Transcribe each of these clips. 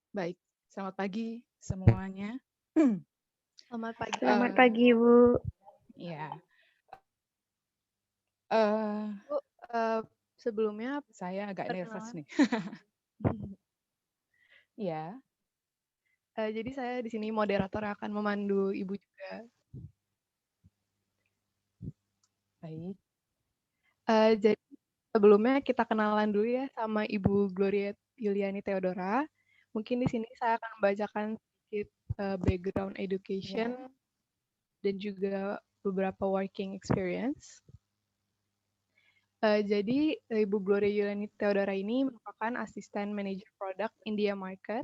Baik, selamat pagi semuanya. Selamat pagi. Selamat Eh, pagi, Bu. ya, eh, Bu, sebelumnya saya agak nervous perkenalan. nih. Ya, Jadi saya di sini moderator yang akan memandu Ibu juga. baik. Jadi sebelumnya kita kenalan dulu ya sama Ibu Gloria Yuliani Theodora. Mungkin di sini saya akan membacakan sedikit background education Ya, dan juga beberapa working experience. Jadi Ibu Gloria Yuliani Theodora ini merupakan asisten manager produk India Market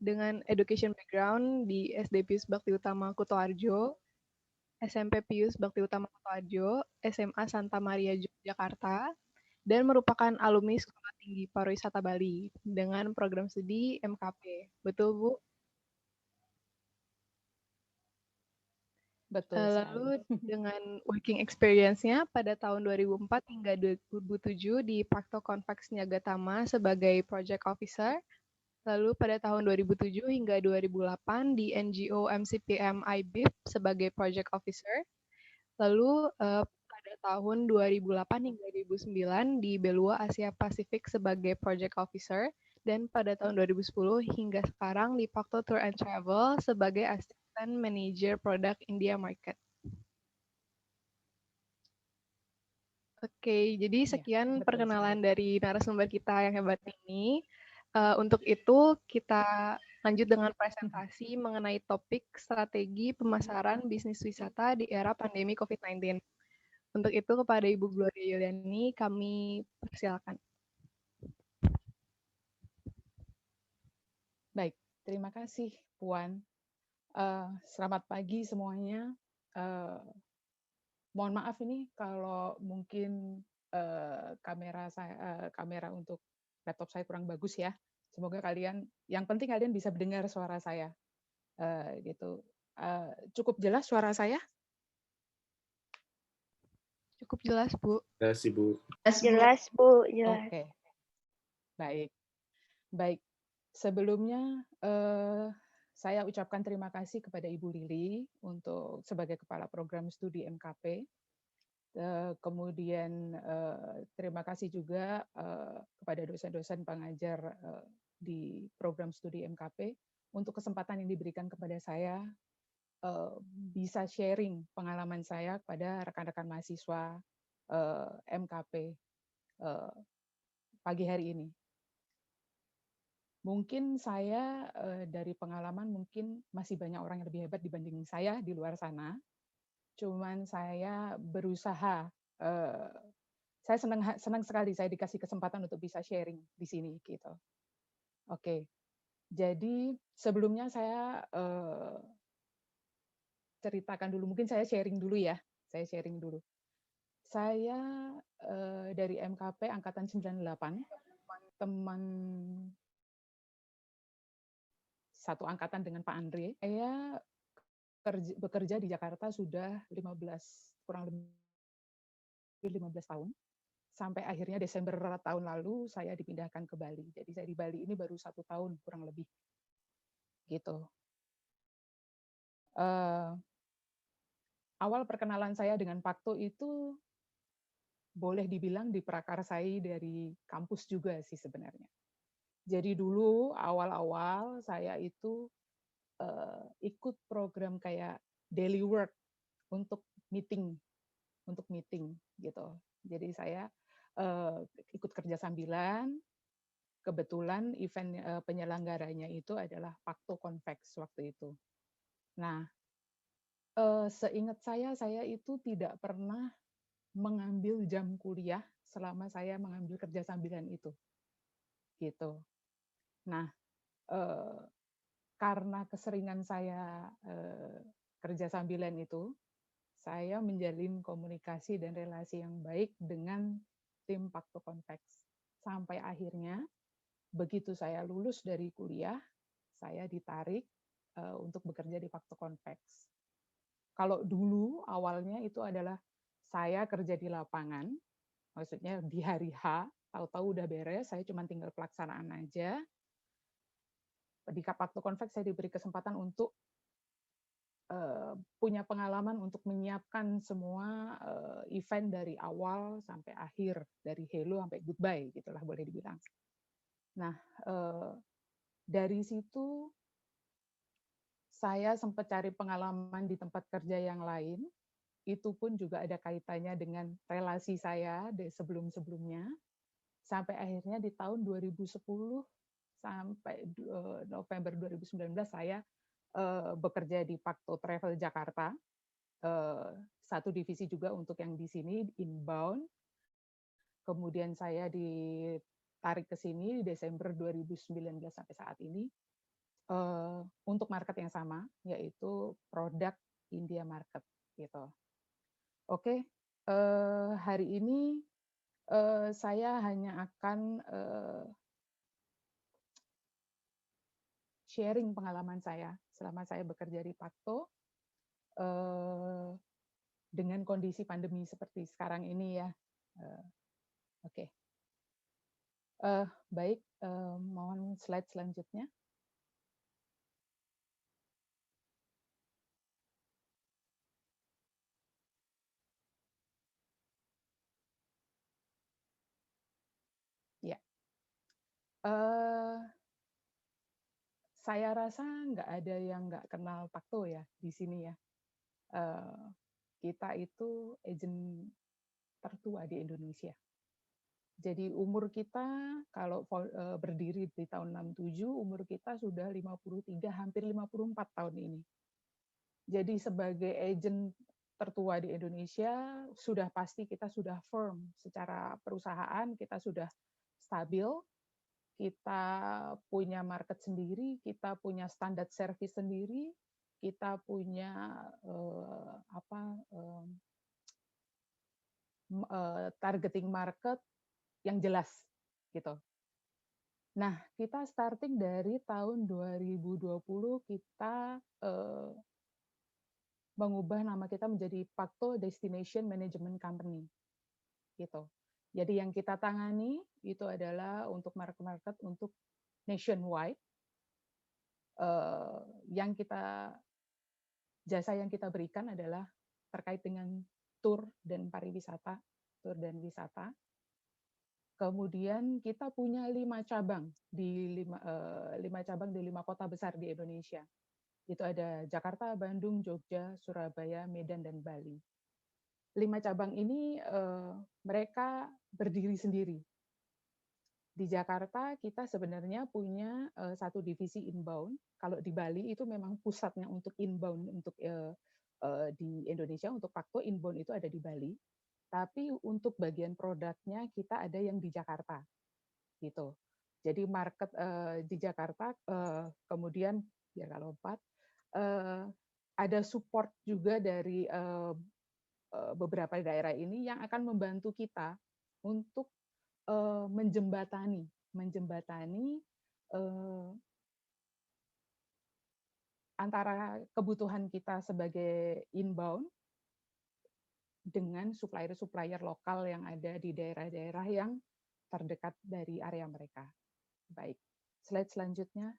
dengan education background di SD Pius Bakti Utama Kutoarjo, SMP Pius Bakti Utama Kutoarjo, SMA Santa Maria Yogyakarta, dan merupakan alumni Sekolah Tinggi Pariwisata Bali dengan program studi MKP. Betul, Bu? betul Lalu sekali. dengan working experience-nya pada tahun 2004 hingga 2007 di Pakto Convex Niagatama sebagai project officer. Lalu pada tahun 2007 hingga 2008 di NGO MCPM IBIF sebagai project officer. Lalu pada tahun 2008 hingga 2009 di Belua Asia Pasifik sebagai project officer. Dan pada tahun 2010 hingga sekarang di Pakto Tour and Travel sebagai assistant manager product India Market. Oke, jadi Ya, sekian betul perkenalan sekali. dari narasumber kita yang hebat ini. Untuk itu kita lanjut dengan presentasi mengenai topik strategi pemasaran bisnis wisata di era pandemi COVID-19. Untuk itu kepada Ibu Gloria Yuliani kami persilakan. Baik, terima kasih Puan. Selamat pagi semuanya. Eh, Mohon maaf ini kalau mungkin kamera untuk laptop saya kurang bagus ya. Semoga yang penting kalian bisa mendengar suara saya. Gitu. Cukup jelas suara saya? Cukup jelas, Bu. Jelas, Ibu. Jelas, Bu. Jelas. Oke, baik. Baik. Sebelumnya saya ucapkan terima kasih kepada Ibu Lili untuk sebagai Kepala Program Studi MKP. Kemudian terima kasih juga kepada dosen-dosen pengajar di program studi MKP untuk kesempatan yang diberikan kepada saya bisa sharing pengalaman saya kepada rekan-rekan mahasiswa MKP pagi hari ini. Mungkin saya dari pengalaman mungkin masih banyak orang yang lebih hebat dibanding saya di luar sana. Cuman saya berusaha, saya senang sekali saya dikasih kesempatan untuk bisa sharing di sini gitu. Oke, jadi sebelumnya saya ceritakan dulu, mungkin saya sharing dulu ya. Saya sharing dulu. Saya dari MKP Angkatan 98, teman satu angkatan dengan Pak Andre. Saya bekerja di Jakarta sudah kurang lebih 15 tahun. Sampai akhirnya Desember tahun lalu saya dipindahkan ke Bali. Jadi saya di Bali ini baru 1 tahun kurang lebih. Gitu. Awal perkenalan saya dengan Pakto itu boleh dibilang diprakarsai dari kampus juga sih sebenarnya. Jadi dulu awal-awal saya itu ikut program kayak daily work untuk meeting gitu. Jadi saya ikut kerja sambilan. Kebetulan event penyelenggaranya itu adalah Pakto Convex waktu itu. Nah, seingat saya itu tidak pernah mengambil jam kuliah selama saya mengambil kerja sambilan itu, gitu. Nah, karena keseringan saya kerja sambilan itu, saya menjalin komunikasi dan relasi yang baik dengan tim Pakto Convex. Sampai akhirnya, begitu saya lulus dari kuliah, saya ditarik untuk bekerja di Pakto Convex. Kalau dulu awalnya itu adalah saya kerja di lapangan, maksudnya di hari H, tahu-tahu udah beres, saya cuma tinggal pelaksanaan aja. di Pakto Convex saya diberi kesempatan untuk punya pengalaman untuk menyiapkan semua event dari awal sampai akhir, dari hello sampai goodbye, gitulah boleh dibilang. Nah, dari situ saya sempat cari pengalaman di tempat kerja yang lain, itu pun juga ada kaitannya dengan relasi saya sebelum-sebelumnya, sampai akhirnya di tahun 2010 sampai November 2019 saya bekerja di Pakto Travel Jakarta, satu divisi juga untuk yang di sini inbound. Kemudian saya ditarik ke sini di Desember 2019 sampai saat ini untuk market yang sama, yaitu produk India market gitu. Oke, hari ini saya hanya akan sharing pengalaman saya selama saya bekerja di Pakto dengan kondisi pandemi seperti sekarang ini ya. Oke. Baik, mohon slide selanjutnya. Ya. Saya rasa nggak ada yang nggak kenal Pakto ya di sini ya. Kita itu agen tertua di Indonesia. Jadi umur kita kalau berdiri di tahun 67, umur kita sudah 53, hampir 54 tahun ini. Jadi sebagai agen tertua di Indonesia, sudah pasti kita sudah firm secara perusahaan, kita sudah stabil, kita punya market sendiri, kita punya standar service sendiri, kita punya targeting market yang jelas gitu. Nah, kita starting dari tahun 2020 kita mengubah nama kita menjadi Pakto Destination Management Company gitu. Jadi yang kita tangani itu adalah untuk market-market untuk nationwide. Jasa yang kita berikan adalah terkait dengan tour dan pariwisata, tour dan wisata. Kemudian kita punya 5 cabang di 5 kota besar di Indonesia. Itu ada Jakarta, Bandung, Jogja, Surabaya, Medan, dan Bali. 5 cabang ini mereka berdiri sendiri. Di Jakarta kita sebenarnya punya satu divisi inbound. Kalau di Bali itu memang pusatnya untuk inbound untuk di Indonesia, untuk Pakto inbound itu ada di Bali. Tapi untuk bagian produknya kita ada yang di Jakarta, gitu. Jadi market di Jakarta, kemudian biar kalau lompat, ada support juga dari beberapa daerah ini yang akan membantu kita untuk menjembatani antara kebutuhan kita sebagai inbound dengan supplier-supplier lokal yang ada di daerah-daerah yang terdekat dari area mereka. Baik, slide selanjutnya.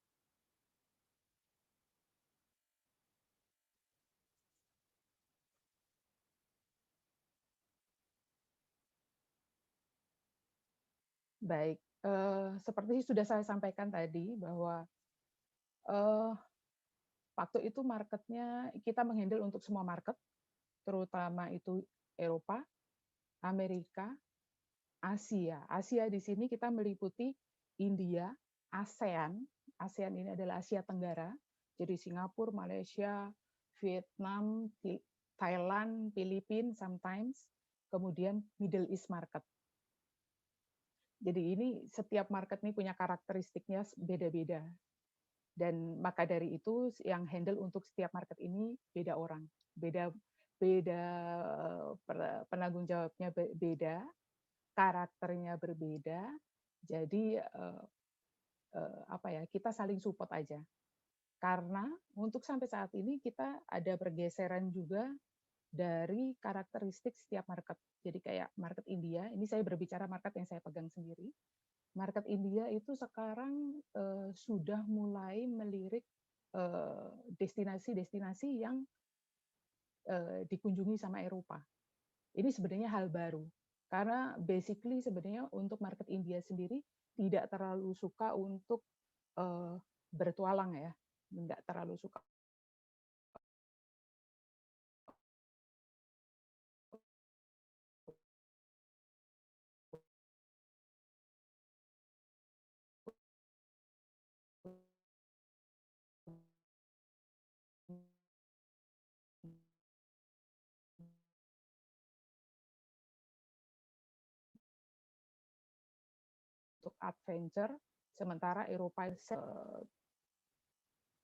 Baik, seperti sudah saya sampaikan tadi bahwa Pakto itu marketnya kita menghandle untuk semua market, terutama itu Eropa, Amerika, Asia. Asia di sini kita meliputi India, ASEAN. ASEAN ini adalah Asia Tenggara. Jadi Singapura, Malaysia, Vietnam, Thailand, Filipina, sometimes. Kemudian Middle East market. Jadi ini setiap market ini punya karakteristiknya beda-beda. Dan maka dari itu yang handle untuk setiap market ini beda orang. Beda penanggung jawabnya beda, karakternya berbeda, jadi kita saling support aja. Karena untuk sampai saat ini kita ada pergeseran juga dari karakteristik setiap market. Jadi kayak market India, ini saya berbicara market yang saya pegang sendiri. market India itu sekarang sudah mulai melirik destinasi-destinasi yang dikunjungi sama Eropa. Ini sebenarnya hal baru, karena basically sebenarnya untuk market India sendiri tidak terlalu suka untuk bertualang ya, tidak terlalu suka untuk adventure, sementara Eropa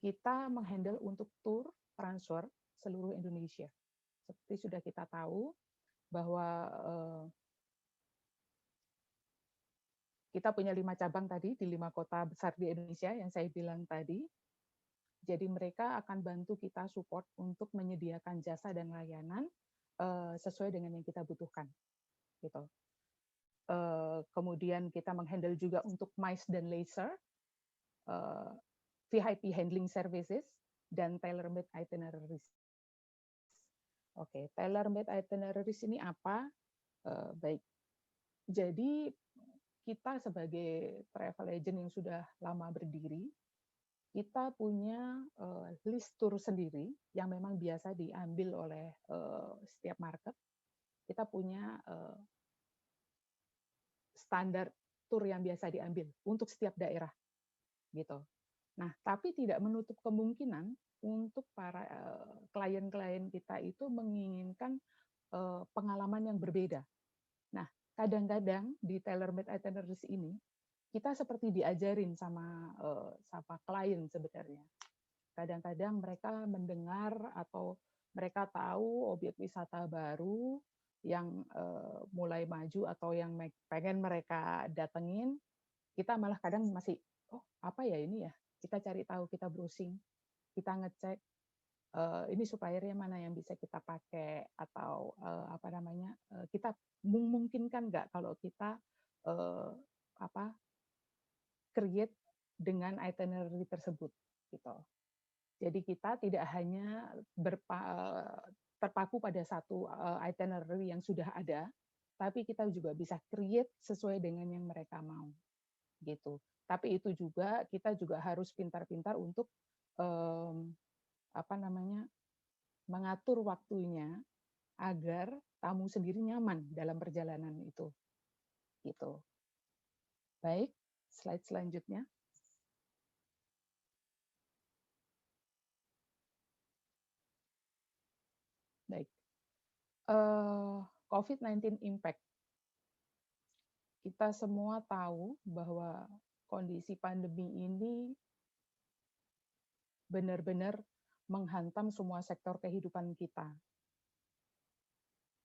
kita menghandle untuk tour transfer seluruh Indonesia. Seperti sudah kita tahu bahwa kita punya 5 cabang tadi di 5 kota besar di Indonesia yang saya bilang tadi. Jadi mereka akan bantu kita support untuk menyediakan jasa dan layanan sesuai dengan yang kita butuhkan. Gitu. Kemudian kita menghandle juga untuk MICE dan laser, VIP handling services, dan tailor-made itineraries. Oke, tailor-made itineraries ini apa? Baik, jadi kita sebagai travel agent yang sudah lama berdiri, kita punya list tour sendiri yang memang biasa diambil oleh setiap market. Kita punya standar tour yang biasa diambil untuk setiap daerah, gitu. Nah, tapi tidak menutup kemungkinan untuk para klien-klien kita itu menginginkan pengalaman yang berbeda. Nah, kadang-kadang di tailor-made itineraries ini kita seperti diajarin sama klien sebenarnya. Kadang-kadang mereka mendengar atau mereka tahu objek wisata baru yang mulai maju atau yang pengen mereka datengin, kita malah kadang masih, oh apa ya ini ya, kita cari tahu, kita browsing, kita ngecek ini suppliernya mana yang bisa kita pakai, atau kita memungkinkan nggak kalau kita create dengan itinerary tersebut, gitu. Jadi kita tidak hanya terpaku pada satu itinerary yang sudah ada, tapi kita juga bisa create sesuai dengan yang mereka mau, gitu. Tapi itu juga kita juga harus pintar-pintar untuk mengatur waktunya agar tamu sendiri nyaman dalam perjalanan itu, gitu. Baik, slide selanjutnya. Baik, COVID-19 impact. Kita semua tahu bahwa kondisi pandemi ini benar-benar menghantam semua sektor kehidupan kita.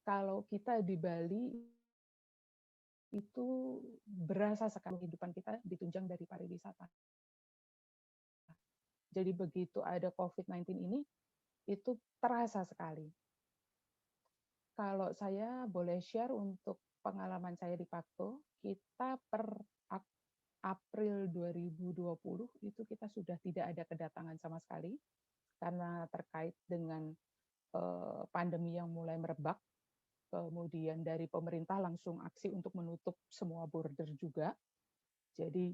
Kalau kita di Bali, itu berasa sekali kehidupan kita ditunjang dari pariwisata. Jadi begitu ada COVID-19 ini, itu terasa sekali. Kalau saya boleh share untuk pengalaman saya di Pakto, kita per April 2020 itu kita sudah tidak ada kedatangan sama sekali karena terkait dengan pandemi yang mulai merebak. Kemudian dari pemerintah langsung aksi untuk menutup semua border juga. Jadi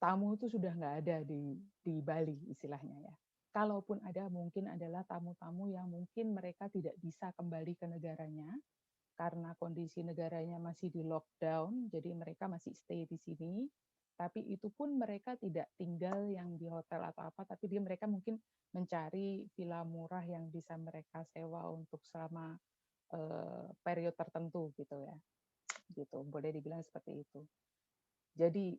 tamu itu sudah nggak ada di Bali istilahnya ya. Kalaupun ada, mungkin adalah tamu-tamu yang mungkin mereka tidak bisa kembali ke negaranya karena kondisi negaranya masih di lockdown, jadi mereka masih stay di sini. Tapi itu pun mereka tidak tinggal yang di hotel atau apa, tapi mereka mungkin mencari villa murah yang bisa mereka sewa untuk selama periode tertentu gitu ya. Gitu, boleh dibilang seperti itu. Jadi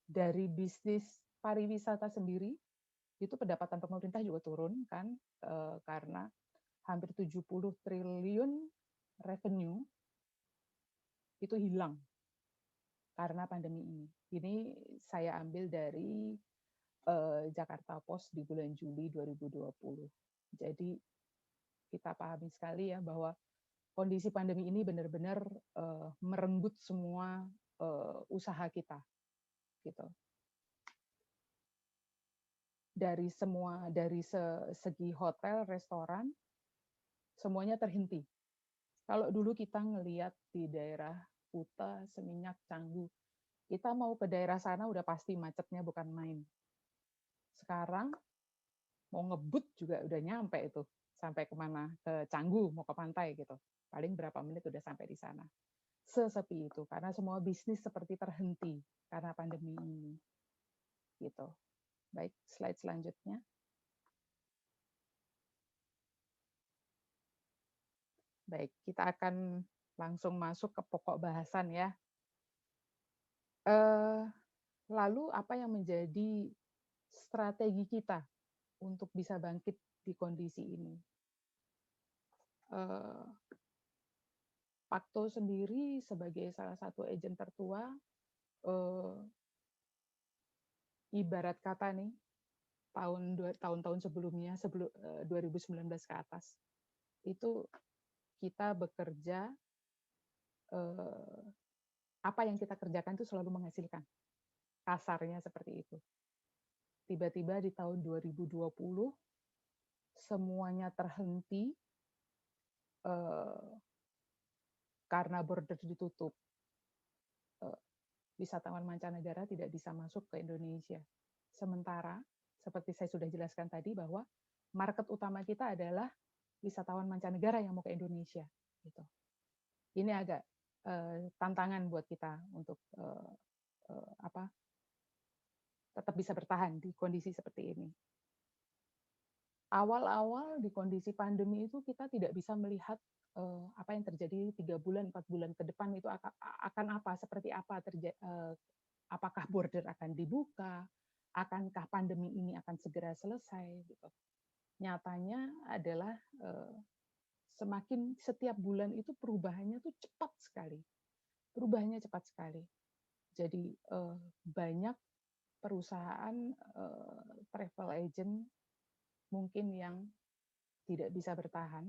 dari bisnis pariwisata sendiri itu pendapatan pemerintah juga turun kan karena hampir 70 triliun revenue itu hilang karena pandemi ini. Ini saya ambil dari Jakarta Post di bulan Juli 2020. Jadi kita pahami sekali ya bahwa kondisi pandemi ini benar-benar merenggut semua usaha kita, gitu. Dari segi hotel, restoran, semuanya terhenti. Kalau dulu kita ngelihat di daerah Kuta, Seminyak, Canggu, kita mau ke daerah sana udah pasti macetnya bukan main. Sekarang mau ngebut juga udah nyampe itu, sampai kemana, ke Canggu, mau ke pantai gitu. Paling berapa menit udah sampai di sana. Sesepi itu, karena semua bisnis seperti terhenti karena pandemi ini. Gitu. Baik, slide selanjutnya. Baik, kita akan langsung masuk ke pokok bahasan ya. Lalu apa yang menjadi strategi kita untuk bisa bangkit di kondisi ini? Pakto sendiri sebagai salah satu agen tertua, ibarat kata nih, tahun-tahun sebelumnya, 2019 ke atas, itu kita bekerja, apa yang kita kerjakan itu selalu menghasilkan. Kasarnya seperti itu. Tiba-tiba di tahun 2020, semuanya terhenti, karena border ditutup. Wisatawan mancanegara tidak bisa masuk ke Indonesia. Sementara, seperti saya sudah jelaskan tadi, bahwa market utama kita adalah wisatawan mancanegara yang mau ke Indonesia. Gitu. Ini agak tantangan buat kita untuk tetap bisa bertahan di kondisi seperti ini. Awal-awal di kondisi pandemi itu kita tidak bisa melihat apa yang terjadi 3 bulan, 4 bulan ke depan itu akan apa, seperti apa, apakah border akan dibuka, akankah pandemi ini akan segera selesai. Gitu. Nyatanya adalah semakin setiap bulan itu perubahannya tuh cepat sekali. Perubahannya cepat sekali. Jadi banyak perusahaan travel agent mungkin yang tidak bisa bertahan.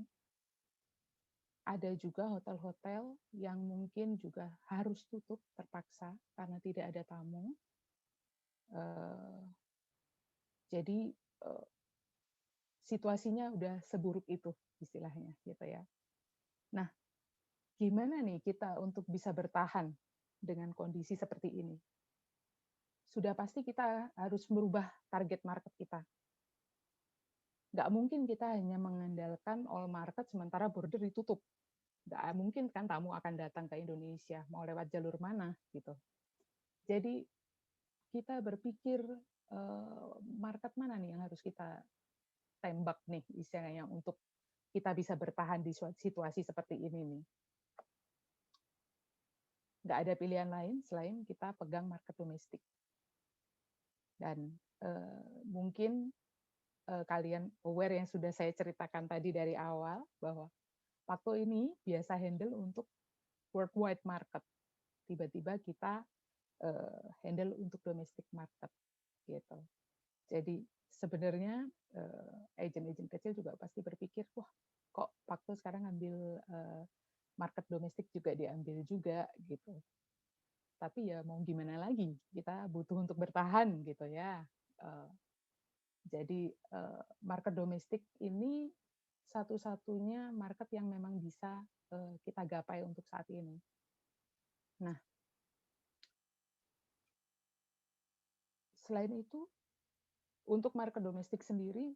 Ada juga hotel-hotel yang mungkin juga harus tutup terpaksa karena tidak ada tamu. Jadi situasinya udah seburuk itu istilahnya, gitu ya. Nah, gimana nih kita untuk bisa bertahan dengan kondisi seperti ini? Sudah pasti kita harus merubah target market kita. Nggak mungkin kita hanya mengandalkan all market sementara border ditutup. Nggak mungkin kan tamu akan datang ke Indonesia, mau lewat jalur mana gitu. Jadi kita berpikir market mana nih yang harus kita tembak nih istilahnya untuk kita bisa bertahan di situasi seperti ini nih. Nggak ada pilihan lain selain kita pegang market domestik. Dan mungkin kalian aware yang sudah saya ceritakan tadi dari awal bahwa Pakto ini biasa handle untuk worldwide market. Tiba-tiba kita handle untuk domestic market gitu. Jadi sebenarnya agen-agen kecil juga pasti berpikir, wah kok Pakto sekarang ambil market domestik juga diambil juga gitu. Tapi ya mau gimana lagi, kita butuh untuk bertahan gitu ya. Jadi market domestik ini satu-satunya market yang memang bisa kita gapai untuk saat ini. Nah, selain itu, untuk market domestik sendiri,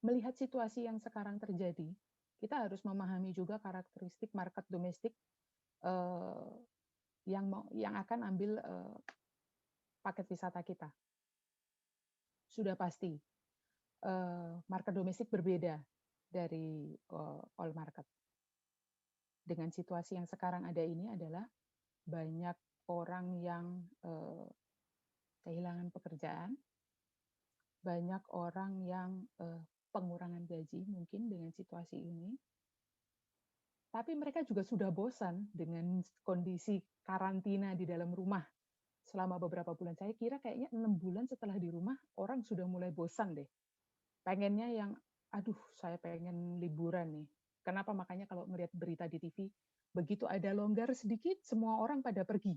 melihat situasi yang sekarang terjadi, kita harus memahami juga karakteristik market domestik yang akan ambil paket wisata kita. Sudah pasti, market domestik berbeda dari all market. Dengan situasi yang sekarang ada ini adalah banyak orang yang kehilangan pekerjaan, banyak orang yang pengurangan gaji mungkin dengan situasi ini, tapi mereka juga sudah bosan dengan kondisi karantina di dalam rumah selama beberapa bulan. Saya kira kayaknya 6 bulan setelah di rumah, orang sudah mulai bosan deh. Pengennya yang, aduh saya pengen liburan nih, Kenapa makanya kalau ngelihat berita di TV, begitu ada longgar sedikit, semua orang pada pergi.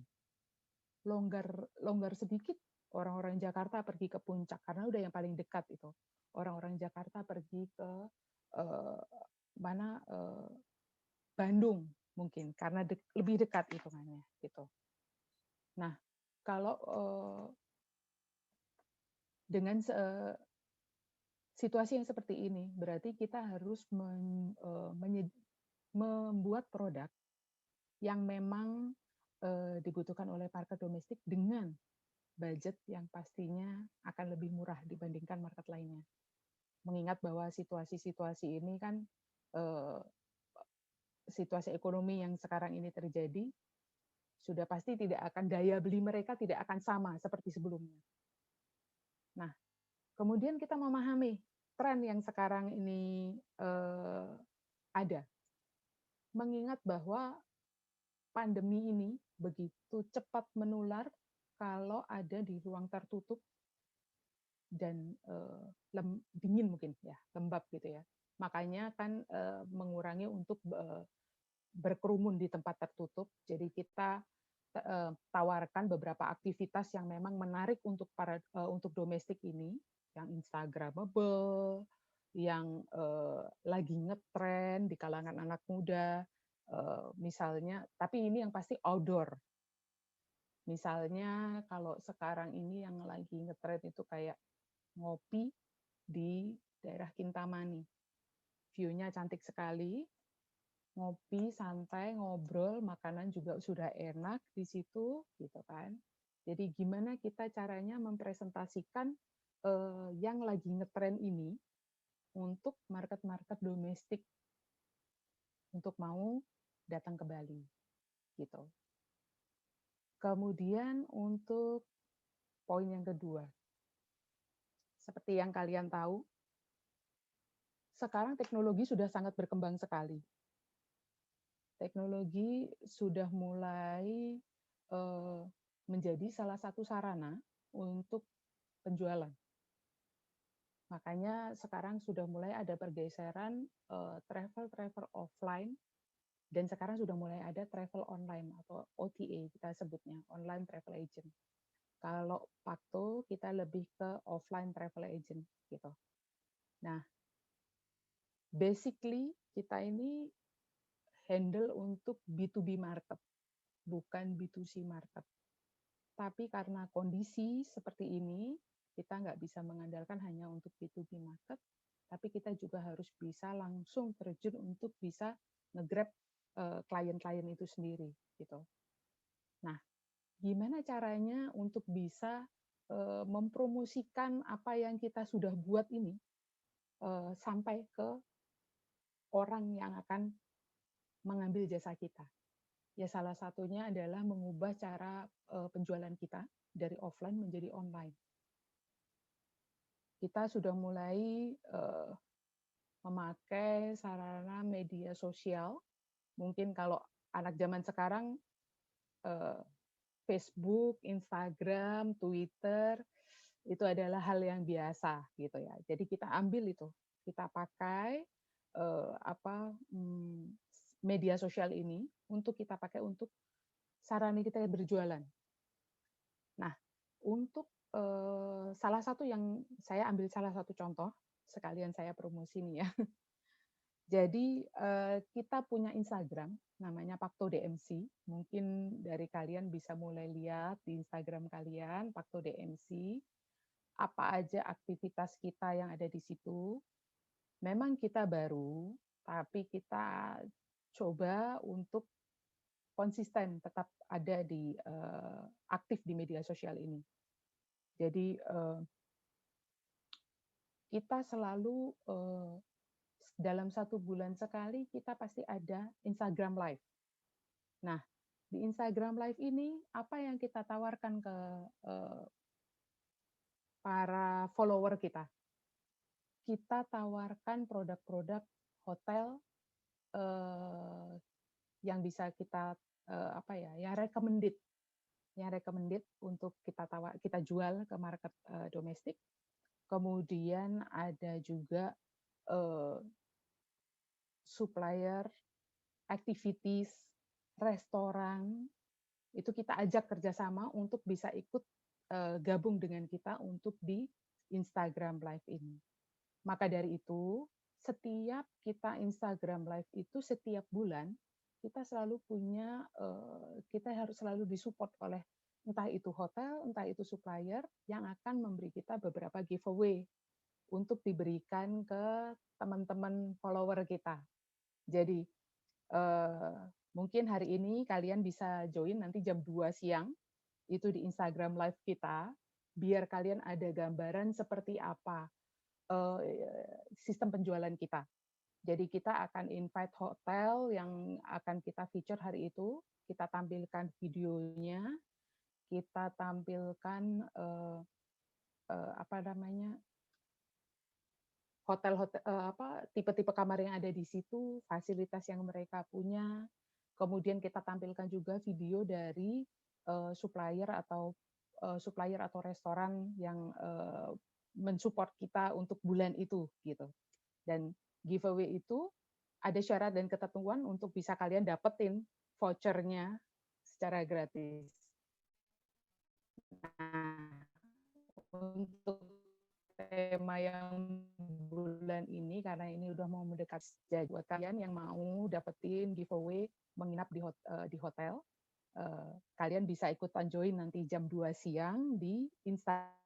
Longgar sedikit, orang-orang Jakarta pergi ke puncak karena udah yang paling dekat itu. Orang-orang Jakarta pergi ke Bandung mungkin karena lebih dekat hitungannya gitu. Nah, kalau dengan situasi yang seperti ini, berarti kita harus membuat produk yang memang dibutuhkan oleh market domestik dengan budget yang pastinya akan lebih murah dibandingkan market lainnya. Mengingat bahwa situasi-situasi ini kan situasi ekonomi yang sekarang ini terjadi, sudah pasti tidak akan daya beli mereka tidak akan sama seperti sebelumnya. Nah, kemudian kita memahami tren yang sekarang ini ada. Mengingat bahwa pandemi ini begitu cepat menular kalau ada di ruang tertutup dan dingin mungkin ya, lembab gitu ya. Makanya kan mengurangi untuk berkerumun di tempat tertutup. Jadi kita tawarkan beberapa aktivitas yang memang menarik untuk untuk domestik ini, yang Instagramable, yang lagi ngetren di kalangan anak muda, misalnya. Tapi ini yang pasti outdoor. Misalnya kalau sekarang ini yang lagi ngetren itu kayak ngopi di daerah Kintamani. View-nya cantik sekali, ngopi, santai, ngobrol, makanan juga sudah enak di situ, gitu kan. Jadi gimana kita caranya mempresentasikan yang lagi ngetren ini untuk market-market domestik untuk mau datang ke Bali, gitu. Kemudian untuk poin yang kedua, seperti yang kalian tahu, sekarang teknologi sudah sangat berkembang sekali. Teknologi sudah mulai menjadi salah satu sarana untuk penjualan. Makanya sekarang sudah mulai ada pergeseran travel offline, dan sekarang sudah mulai ada travel online atau OTA kita sebutnya, online travel agent. Kalau Pakto kita lebih ke offline travel agent gitu. Nah, basically kita ini handle untuk B2B market, bukan B2C market. Tapi karena kondisi seperti ini, kita nggak bisa mengandalkan hanya untuk B2B market, tapi kita juga harus bisa langsung terjun untuk bisa nge-grab klien-klien itu sendiri gitu. Nah, gimana caranya untuk bisa mempromosikan apa yang kita sudah buat ini sampai ke orang yang akan mengambil jasa kita? Ya salah satunya adalah mengubah cara penjualan kita dari offline menjadi online. Kita sudah mulai memakai sarana media sosial. Mungkin kalau anak zaman sekarang Facebook, Instagram, Twitter itu adalah hal yang biasa gitu ya. Jadi kita ambil itu, kita pakai media sosial ini untuk kita pakai untuk sarana kita berjualan. Nah, untuk salah satu yang saya ambil salah satu contoh, sekalian saya promosi nih ya. Jadi kita punya Instagram, namanya Pakto DMC. Mungkin dari kalian bisa mulai lihat di Instagram kalian, Pakto DMC. Apa aja aktivitas kita yang ada di situ. Memang kita baru, tapi kita coba untuk konsisten tetap ada di aktif di media sosial ini. Jadi kita selalu dalam 1 bulan sekali kita pasti ada Instagram Live. Nah, di Instagram Live ini apa yang kita tawarkan ke para follower kita? Kita tawarkan produk-produk hotel yang bisa kita yang recommended untuk kita jual ke market domestik. Kemudian ada juga supplier, activities, restoran, itu kita ajak kerjasama untuk bisa ikut gabung dengan kita untuk di Instagram Live ini. Maka dari itu, setiap kita Instagram Live itu setiap bulan, kita selalu punya, kita harus selalu disupport oleh entah itu hotel, entah itu supplier, yang akan memberi kita beberapa giveaway untuk diberikan ke teman-teman follower kita. Jadi, mungkin hari ini kalian bisa join nanti jam 2 siang, itu di Instagram Live kita, biar kalian ada gambaran seperti apa sistem penjualan kita. Jadi kita akan invite hotel yang akan kita feature hari itu, kita tampilkan videonya, kita tampilkan apa namanya hotel-hotel tipe-tipe kamar yang ada di situ, fasilitas yang mereka punya. Kemudian kita tampilkan juga video dari supplier atau restoran yang mensupport kita untuk bulan itu gitu. Dan giveaway itu ada syarat dan ketentuan untuk bisa kalian dapetin vouchernya secara gratis. Nah, untuk tema yang bulan ini karena ini udah mau mendekat, jadi buat kalian yang mau dapetin giveaway menginap di hotel, kalian bisa ikutan join nanti jam 2 siang di Instagram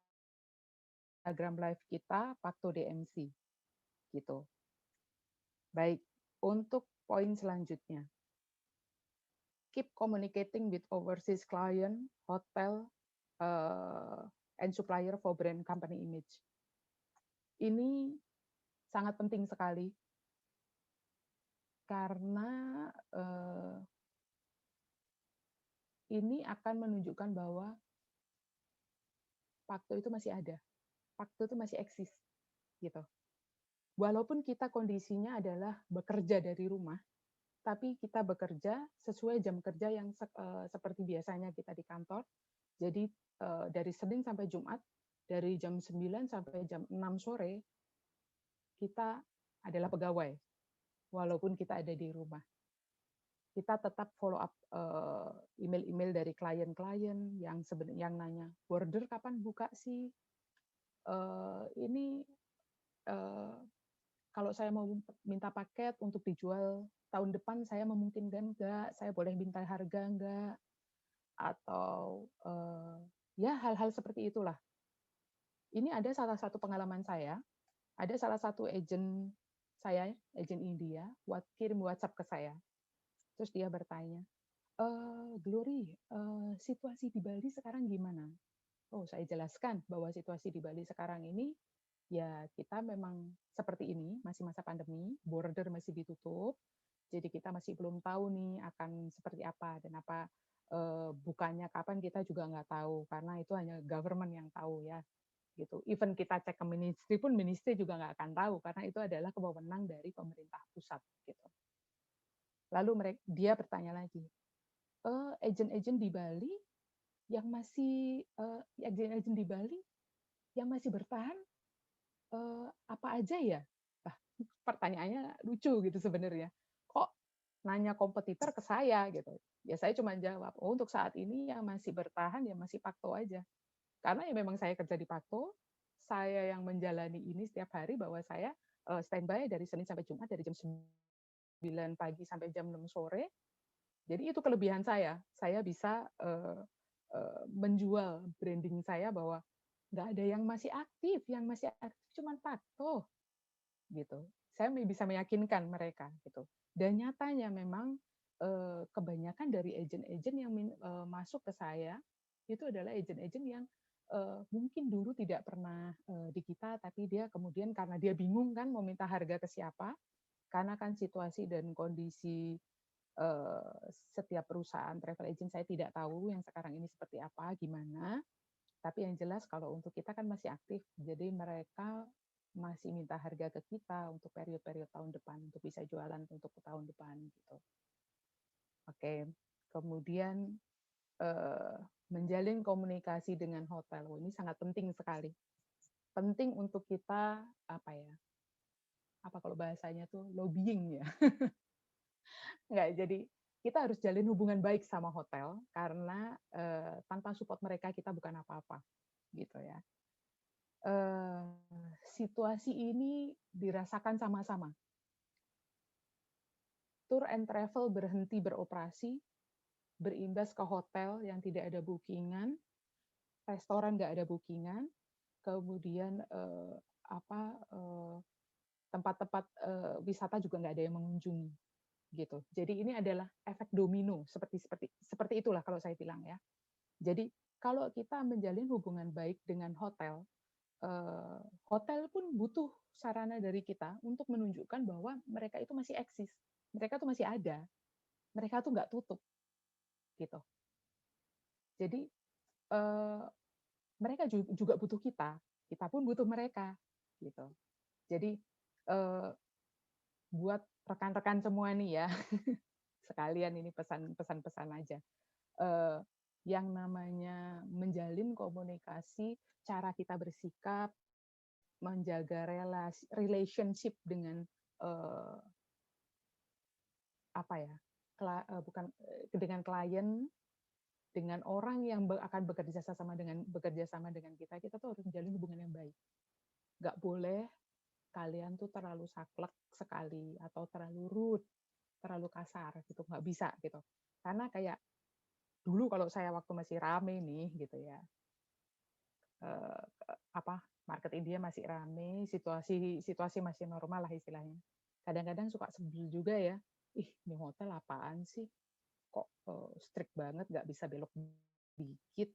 Live kita Pakto DMC gitu. Baik, untuk poin selanjutnya. Keep communicating with overseas client, hotel, and supplier for brand company image. Ini sangat penting sekali karena ini akan menunjukkan bahwa Pakto itu masih ada, Pakto itu masih eksis, gitu. Walaupun kita kondisinya adalah bekerja dari rumah, tapi kita bekerja sesuai jam kerja yang seperti biasanya kita di kantor. Jadi dari Senin sampai Jumat, dari jam 9 sampai jam 6 sore, kita adalah pegawai, walaupun kita ada di rumah. Kita tetap follow up email-email dari klien-klien yang sebenarnya yang nanya, border kapan buka sih? Ini kalau saya mau minta paket untuk dijual tahun depan, saya memungkinkan enggak? Saya boleh minta harga enggak? Atau ya hal-hal seperti itulah. Ini ada salah satu pengalaman saya, ada salah satu agent saya, agent India, kirim WhatsApp ke saya. Terus dia bertanya, Glory, situasi di Bali sekarang gimana? Oh, saya jelaskan bahwa situasi di Bali sekarang ini, ya kita memang seperti ini, masih masa pandemi, border masih ditutup, jadi kita masih belum tahu nih akan seperti apa dan apa bukanya kapan kita juga nggak tahu, karena itu hanya government yang tahu ya. Gitu. Even kita cek ke ministry pun ministry juga nggak akan tahu karena itu adalah kewenangan dari pemerintah pusat. Gitu. Lalu dia bertanya lagi, agent-agent di Bali yang masih agent-agent di Bali yang masih bertahan apa aja ya? Nah, pertanyaannya lucu gitu sebenarnya. Kok nanya kompetitor ke saya gitu? Ya saya cuma jawab, oh untuk saat ini yang masih bertahan ya masih Pakto aja. Karena ya memang saya kerja di Pakto, saya yang menjalani ini setiap hari bahwa saya standby dari Senin sampai Jumat dari jam 9 pagi sampai jam 6 sore. Jadi itu kelebihan saya. Saya bisa menjual branding saya bahwa nggak ada yang masih aktif cuma Pakto gitu. Saya bisa meyakinkan mereka gitu. Dan nyatanya memang kebanyakan dari agent-agent yang masuk ke saya itu adalah agent-agent yang mungkin dulu tidak pernah di kita, tapi dia kemudian karena dia bingung kan mau minta harga ke siapa, karena kan situasi dan kondisi setiap perusahaan travel agent saya tidak tahu yang sekarang ini seperti apa, gimana. Tapi yang jelas kalau untuk kita kan masih aktif, jadi mereka masih minta harga ke kita untuk periode-periode tahun depan, untuk bisa jualan untuk tahun depan gitu. Oke, kemudian menjalin komunikasi dengan hotel. Ini sangat penting sekali. Penting untuk kita apa kalau bahasanya tuh lobbying ya. Nggak, jadi kita harus jalin hubungan baik sama hotel karena tanpa support mereka kita bukan apa-apa gitu ya. Situasi ini dirasakan sama-sama. Tour and travel berhenti beroperasi, berimbas ke hotel yang tidak ada bookingan, restoran nggak ada bookingan, kemudian tempat-tempat wisata juga nggak ada yang mengunjungi gitu. Jadi ini adalah efek domino seperti itulah kalau saya bilang ya. Jadi kalau kita menjalin hubungan baik dengan hotel, hotel pun butuh sarana dari kita untuk menunjukkan bahwa mereka itu masih eksis, mereka tuh masih ada, mereka tuh nggak tutup gitu. Jadi mereka juga butuh kita pun butuh mereka gitu. Jadi buat rekan-rekan semua nih ya, sekalian ini pesan-pesan aja. Yang namanya menjalin komunikasi, cara kita bersikap, menjaga relationship dengan dengan klien, dengan orang yang akan bekerja sama dengan kita tuh harus menjalin hubungan yang baik. Nggak boleh kalian tuh terlalu saklek sekali atau terlalu rude, terlalu kasar gitu, nggak bisa gitu. Karena kayak dulu kalau saya waktu masih rame nih gitu ya, market India masih rame, situasi masih normal lah istilahnya. Kadang-kadang suka sebel juga ya, ini hotel apaan sih? Kok strict banget, nggak bisa belok dikit,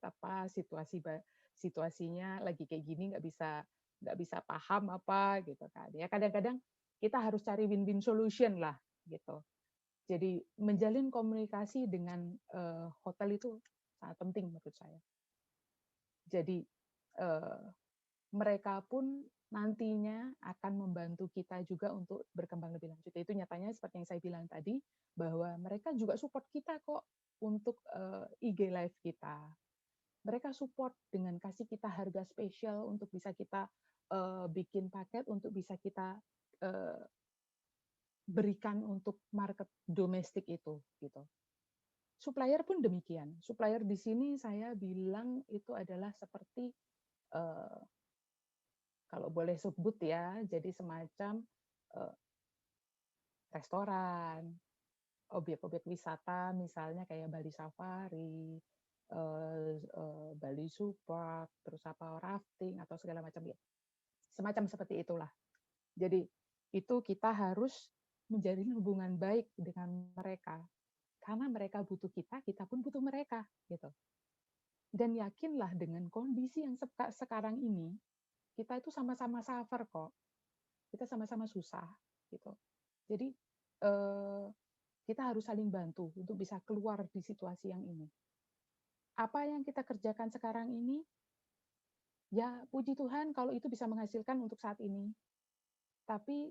situasinya lagi kayak gini nggak bisa paham apa gitu kan. Ya kadang-kadang kita harus cari win-win solution lah gitu. Jadi menjalin komunikasi dengan hotel itu sangat penting menurut saya. Jadi mereka pun nantinya akan membantu kita juga untuk berkembang lebih lanjut. Itu nyatanya seperti yang saya bilang tadi, bahwa mereka juga support kita kok untuk IG live kita. Mereka support dengan kasih kita harga spesial untuk bisa kita bikin paket, untuk bisa kita berikan untuk market domestik itu gitu. Supplier pun demikian. Supplier di sini saya bilang itu adalah seperti kalau boleh sebut ya, jadi semacam restoran, objek-objek wisata, misalnya kayak Bali Safari, Bali Super, terus rafting atau segala macam ya, semacam seperti itulah. Jadi itu kita harus menjalin hubungan baik dengan mereka, karena mereka butuh kita pun butuh mereka gitu. Dan yakinlah dengan kondisi yang sekarang ini, kita itu sama-sama suffer kok. Kita sama-sama susah gitu. Jadi kita harus saling bantu untuk bisa keluar di situasi yang ini. Apa yang kita kerjakan sekarang ini, ya puji Tuhan kalau itu bisa menghasilkan untuk saat ini. Tapi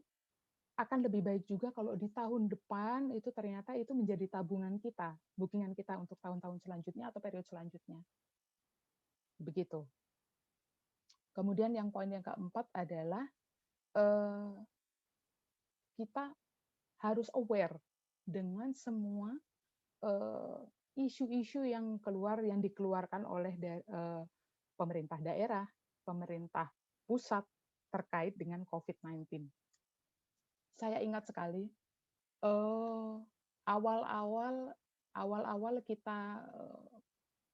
akan lebih baik juga kalau di tahun depan itu ternyata itu menjadi tabungan kita, bookingan kita untuk tahun-tahun selanjutnya atau periode selanjutnya. Begitu. Kemudian yang poin yang keempat adalah kita harus aware dengan semua isu-isu yang dikeluarkan oleh pemerintah daerah, pemerintah pusat terkait dengan COVID-19. Saya ingat sekali awal-awal kita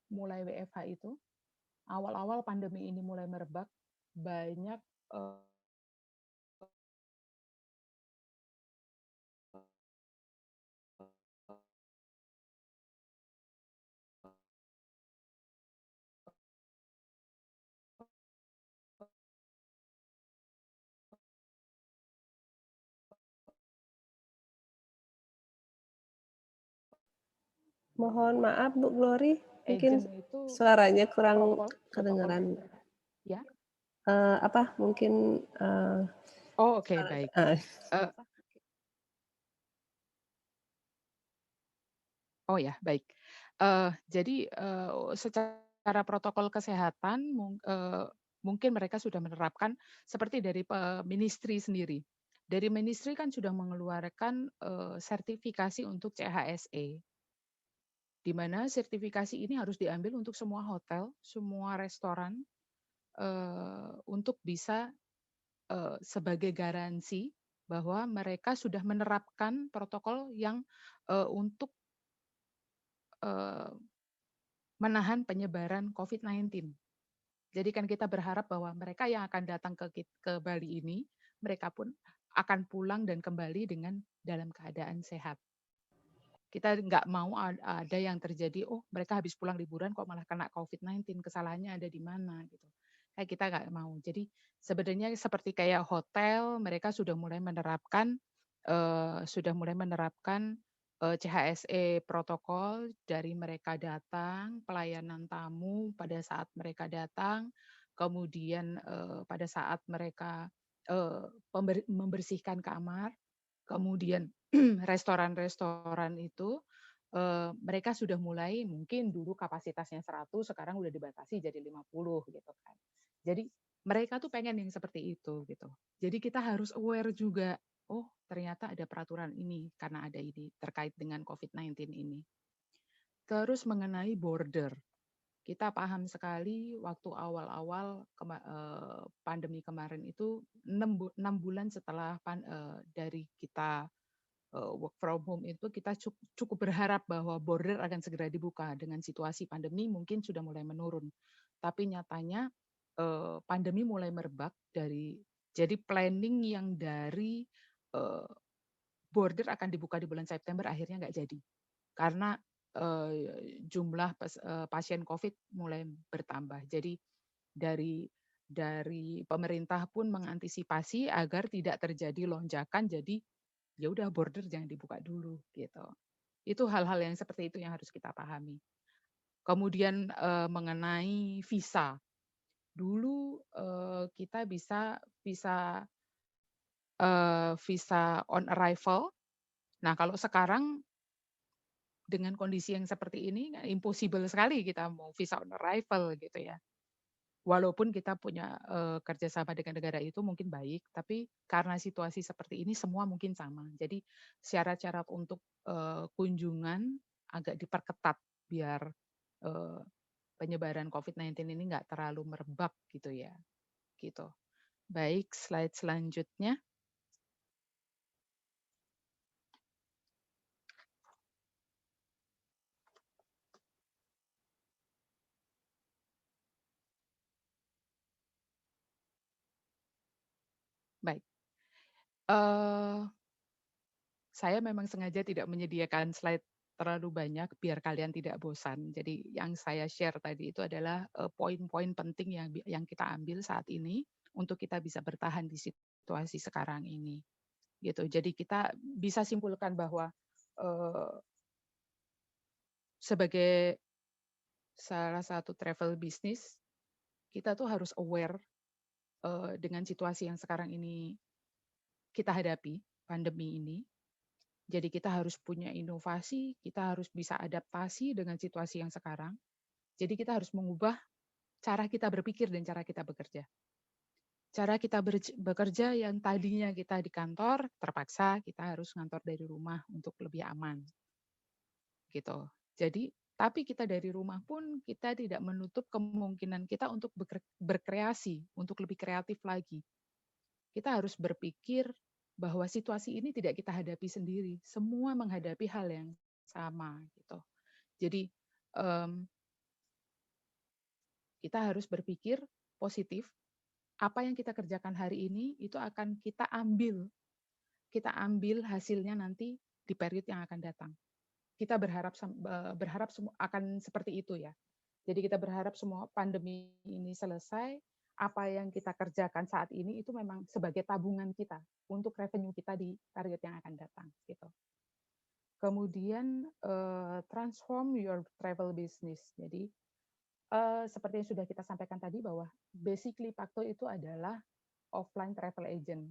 mulai WFH itu, awal-awal pandemi ini mulai merebak, banyak Mohon maaf Bu Glory, mungkin agent itu suaranya kurang kedengaran. Ya. Mungkin oke, baik. Oh ya, baik. Jadi secara protokol kesehatan mungkin mereka sudah menerapkan seperti dari ministry sendiri. Dari Ministry kan sudah mengeluarkan sertifikasi untuk CHSE, di mana sertifikasi ini harus diambil untuk semua hotel, semua restoran, untuk bisa sebagai garansi bahwa mereka sudah menerapkan protokol yang untuk menahan penyebaran COVID-19. Jadi kan kita berharap bahwa mereka yang akan datang ke Bali ini, mereka pun akan pulang dan kembali dengan dalam keadaan sehat. Kita nggak mau ada yang terjadi, oh mereka habis pulang liburan kok malah kena COVID-19, kesalahannya ada di mana gitu. Kayak kita nggak mau. Jadi sebenarnya seperti kayak hotel, mereka sudah mulai menerapkan CHSE protokol dari mereka datang, pelayanan tamu pada saat mereka datang, kemudian pada saat mereka membersihkan kamar, kemudian restoran-restoran itu mereka sudah mulai, mungkin dulu kapasitasnya 100, sekarang udah dibatasi jadi 50 gitu kan. Jadi mereka tuh pengen yang seperti itu gitu. Jadi kita harus aware juga, oh ternyata ada peraturan ini karena ada ini terkait dengan COVID-19 ini. Terus mengenai border, kita paham sekali waktu awal-awal pandemi kemarin itu 6 bulan setelah dari kita work from home itu, kita cukup berharap bahwa border akan segera dibuka. Dengan situasi pandemi mungkin sudah mulai menurun. Tapi nyatanya pandemi mulai merebak jadi planning yang dari border akan dibuka di bulan September akhirnya nggak jadi. Karena jumlah pasien COVID mulai bertambah. Jadi dari pemerintah pun mengantisipasi agar tidak terjadi lonjakan, jadi ya udah border jangan dibuka dulu gitu. Itu hal-hal yang seperti itu yang harus kita pahami. Kemudian mengenai visa. Dulu kita bisa visa on arrival. Nah, kalau sekarang dengan kondisi yang seperti ini impossible sekali kita mau visa on arrival gitu ya. Walaupun kita punya kerjasama dengan negara itu mungkin baik, tapi karena situasi seperti ini semua mungkin sama. Jadi syarat-syarat untuk kunjungan agak diperketat biar penyebaran COVID-19 ini nggak terlalu merebak gitu ya. Gitu. Baik, slide selanjutnya. Baik. Saya memang sengaja tidak menyediakan slide terlalu banyak biar kalian tidak bosan. Jadi yang saya share tadi itu adalah poin-poin penting yang kita ambil saat ini untuk kita bisa bertahan di situasi sekarang ini. Gitu. Jadi kita bisa simpulkan bahwa sebagai salah satu travel business, kita tuh harus aware dengan situasi yang sekarang ini kita hadapi, pandemi ini. Jadi kita harus punya inovasi, kita harus bisa adaptasi dengan situasi yang sekarang. Jadi kita harus mengubah cara kita berpikir dan cara kita bekerja. Cara kita bekerja yang tadinya kita di kantor, terpaksa kita harus ngantor dari rumah untuk lebih aman. Gitu. Jadi, tapi kita dari rumah pun kita tidak menutup kemungkinan kita untuk berkreasi, untuk lebih kreatif lagi. Kita harus berpikir bahwa situasi ini tidak kita hadapi sendiri, semua menghadapi hal yang sama gitu. Jadi kita harus berpikir positif. Apa yang kita kerjakan hari ini itu akan kita ambil hasilnya nanti di periode yang akan datang. Kita berharap akan seperti itu ya. Jadi kita berharap semua pandemi ini selesai. Apa yang kita kerjakan saat ini itu memang sebagai tabungan kita untuk revenue kita di target yang akan datang gitu. Kemudian transform your travel business. Jadi seperti yang sudah kita sampaikan tadi bahwa basically Pakto itu adalah offline travel agent.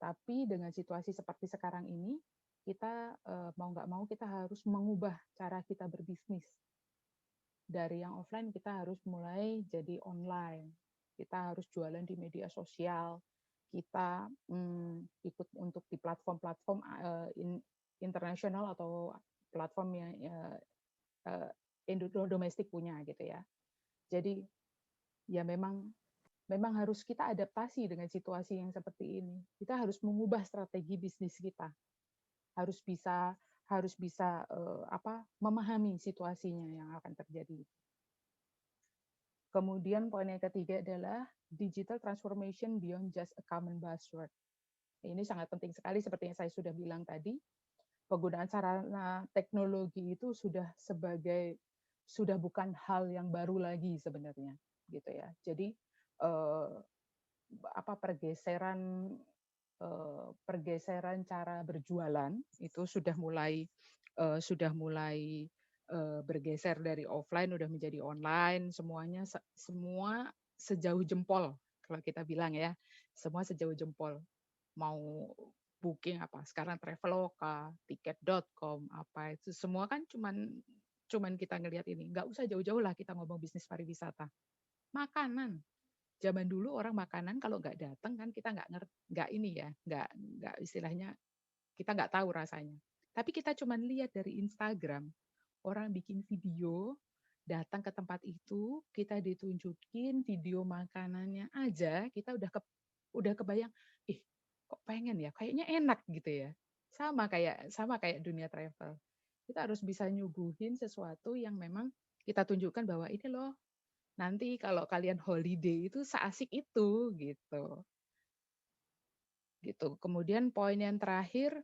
Tapi dengan situasi seperti sekarang ini, kita mau nggak mau kita harus mengubah cara kita berbisnis. Dari yang offline kita harus mulai jadi online. Kita harus jualan di media sosial, kita ikut untuk di platform-platform internasional atau platform yang domestik punya gitu ya. Jadi ya memang harus kita adaptasi dengan situasi yang seperti ini. Kita harus mengubah strategi bisnis kita. Harus bisa memahami situasinya yang akan terjadi. Kemudian poin yang ketiga adalah digital transformation beyond just a common buzzword. Ini sangat penting sekali seperti yang saya sudah bilang tadi. Penggunaan sarana teknologi itu sudah bukan hal yang baru lagi sebenarnya, gitu ya. Jadi pergeseran cara berjualan itu sudah mulai bergeser dari offline udah menjadi online, semua sejauh jempol kalau kita bilang ya, semua sejauh jempol. Mau booking apa sekarang Traveloka, tiket.com apa itu semua kan cuman kita ngelihat ini. Nggak usah jauh-jauh lah kita ngomong bisnis pariwisata. Makanan. Zaman dulu orang makanan kalau nggak datang kan kita nggak istilahnya kita nggak tahu rasanya. Tapi kita cuman lihat dari Instagram, orang bikin video, datang ke tempat itu, kita ditunjukin video makanannya aja, kita udah kebayang, kok pengen ya, kayaknya enak gitu ya. Sama kayak dunia travel. Kita harus bisa nyuguhin sesuatu yang memang kita tunjukkan bahwa ini loh, nanti kalau kalian holiday itu seasik itu gitu. Gitu. Kemudian poin yang terakhir,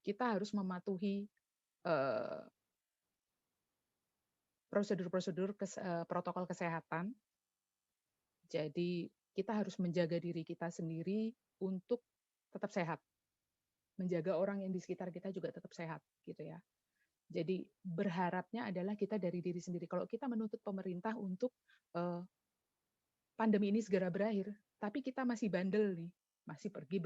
kita harus mematuhi prosedur-prosedur protokol kesehatan. Jadi kita harus menjaga diri kita sendiri untuk tetap sehat. Menjaga orang yang di sekitar kita juga tetap sehat gitu ya. Jadi berharapnya adalah kita dari diri sendiri. Kalau kita menuntut pemerintah untuk pandemi ini segera berakhir, tapi kita masih bandel nih, masih pergi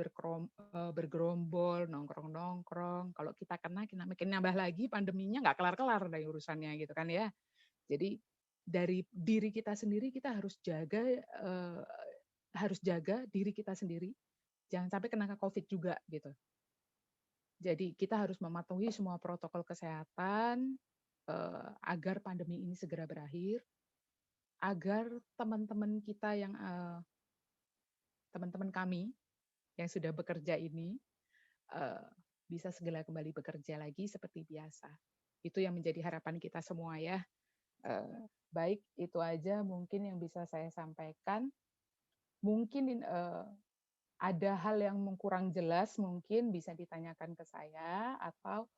bergerombol, nongkrong-nongkrong. Kalau kita kena makin nambah lagi, pandeminya nggak kelar-kelar dari urusannya gitu kan ya. Jadi dari diri kita sendiri kita harus jaga diri kita sendiri, jangan sampai kena COVID juga gitu. Jadi kita harus mematuhi semua protokol kesehatan agar pandemi ini segera berakhir, agar teman-teman kita teman-teman kami yang sudah bekerja ini bisa segera kembali bekerja lagi seperti biasa. Itu yang menjadi harapan kita semua ya. Baik, itu aja mungkin yang bisa saya sampaikan. Mungkin ada hal yang kurang jelas, mungkin bisa ditanyakan ke saya, atau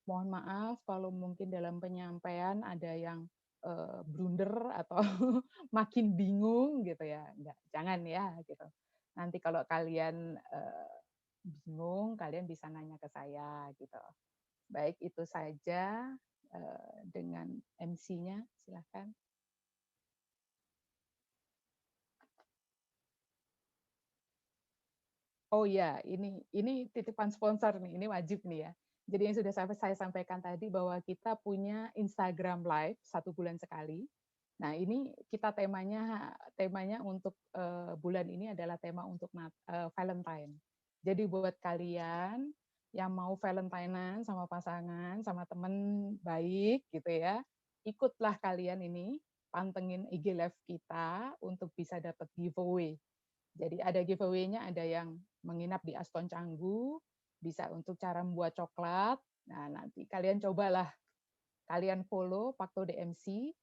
mohon maaf kalau mungkin dalam penyampaian ada yang blunder atau makin bingung gitu ya. Jangan ya gitu. Nanti kalau kalian bingung, kalian bisa nanya ke saya gitu. Baik, itu saja dengan MC-nya, silakan. Oh ya, ini titipan sponsor nih, ini wajib nih ya. Jadi yang sudah saya sampaikan tadi bahwa kita punya Instagram Live 1 bulan sekali. Nah ini kita temanya untuk bulan ini adalah tema untuk Valentine. Jadi buat kalian yang mau Valentinean sama pasangan, sama temen baik gitu ya, ikutlah kalian ini, pantengin IG Live kita untuk bisa dapat giveaway. Jadi ada giveaway-nya, ada yang menginap di Aston Canggu, bisa untuk cara membuat coklat. Nah, nanti kalian cobalah, kalian follow Pakto DMC,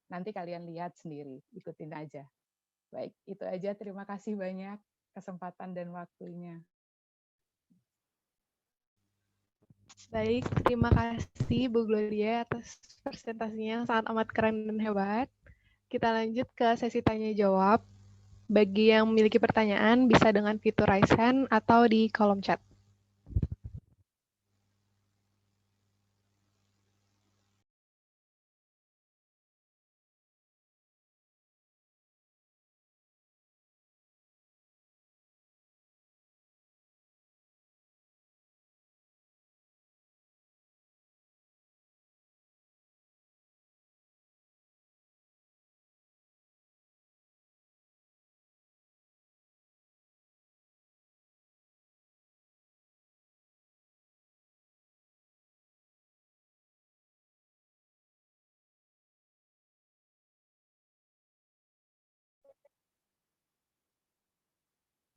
nanti kalian lihat sendiri, ikutin aja. Baik, itu aja. Terima kasih banyak kesempatan dan waktunya. Baik, terima kasih Bu Gloria atas presentasinya yang sangat amat keren dan hebat. Kita lanjut ke sesi tanya jawab. Bagi yang memiliki pertanyaan, bisa dengan fitur raise hand atau di kolom chat.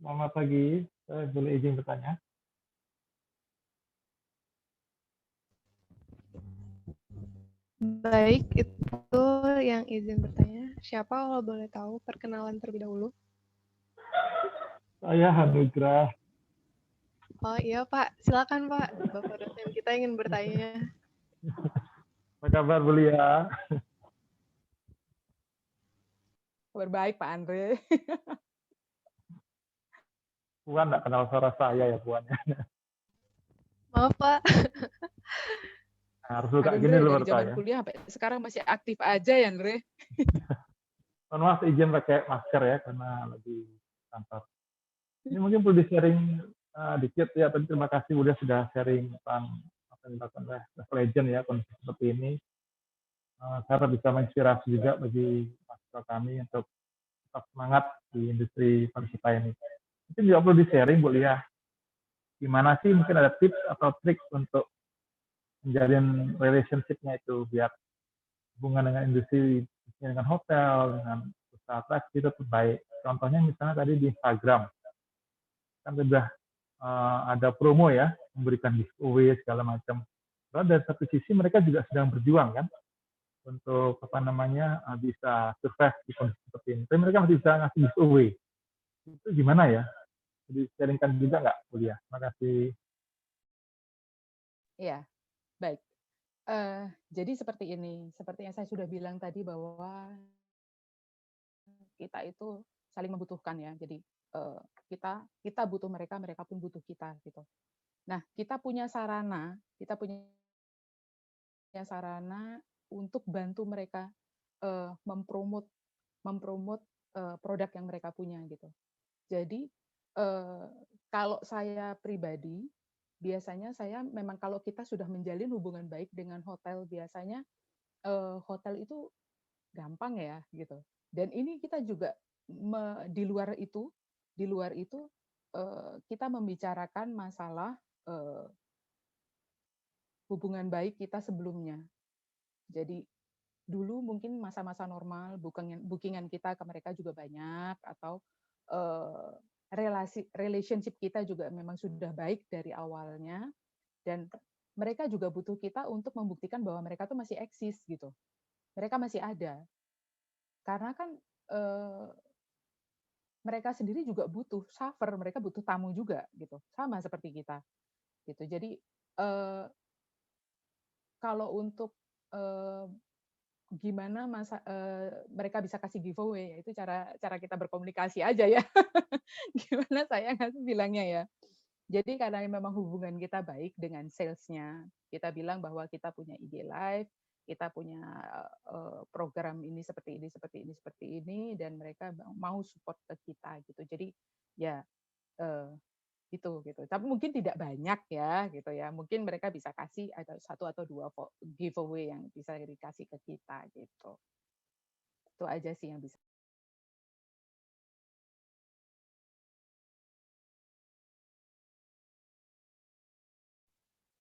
Selamat pagi, saya boleh izin bertanya? Baik, itu yang izin bertanya. Siapa kalau boleh tahu perkenalan terlebih dahulu? Saya Hanugrah. Oh iya Pak, silakan Pak. Bapak dosen kita ingin bertanya. Apa kabar Bulia? Kabar baik Pak Andre. Puan nggak kenal suara saya ya Puan. Maaf Pak. Nah, harus buka Aduh, gini Andre, loh dari zaman bertanya. kuliah sampai sekarang masih aktif aja ya, Andre. Mohon maaf izin pakai masker ya karena lagi kantor. Ini mungkin perlu di-sharing dikit ya. Tadi terima kasih udah sudah sharing tentang apa yang dilakukan oleh League Legend ya kondisi seperti ini. Karena bisa menginspirasi juga bagi mahasiswa kami untuk tetap semangat di industri pariwisata ini. Mungkin juga perlu di-sharing Bu Lia. Gimana sih mungkin ada tips atau trik untuk menjalin relationship-nya itu biar hubungan dengan industri, dengan hotel, dengan usaha atraksi itu tetap baik. Contohnya misalnya tadi di Instagram, kan sudah ada promo ya, memberikan giveaway segala macam. Lalu dari satu sisi mereka juga sedang berjuang kan untuk apa namanya bisa survive di kondisi seperti ini. Tapi mereka masih bisa ngasih giveaway. Itu gimana ya? Jadi sharingkan juga nggak kuliah? Terima kasih. Iya, baik. Jadi seperti ini, seperti yang saya sudah bilang tadi bahwa kita itu saling membutuhkan ya. Jadi kita butuh mereka, mereka pun butuh kita gitu. Nah, kita punya sarana untuk bantu mereka mempromot produk yang mereka punya gitu. Jadi kalau saya pribadi biasanya saya memang kalau kita sudah menjalin hubungan baik dengan hotel biasanya hotel itu gampang ya gitu. Dan ini kita juga di luar itu kita membicarakan masalah hubungan baik kita sebelumnya. Jadi dulu mungkin masa-masa normal bookingan kita ke mereka juga banyak atau relationship kita juga memang sudah baik dari awalnya dan mereka juga butuh kita untuk membuktikan bahwa mereka tuh masih eksis gitu. Mereka masih ada. Karena kan mereka sendiri juga butuh suffer, mereka butuh tamu juga gitu. Sama seperti kita. Gitu. Jadi kalau untuk gimana mereka bisa kasih giveaway, itu cara kita berkomunikasi aja ya. Gimana saya bilangnya ya. Jadi karena memang hubungan kita baik dengan sales-nya, kita bilang bahwa kita punya IG Live, kita punya program ini seperti ini, seperti ini, seperti ini, dan mereka mau support ke kita gitu. Jadi ya itu gitu. Tapi mungkin tidak banyak ya gitu ya. Mungkin mereka bisa kasih ada 1 atau 2 giveaway yang bisa dikasih ke kita gitu. Itu aja sih yang bisa.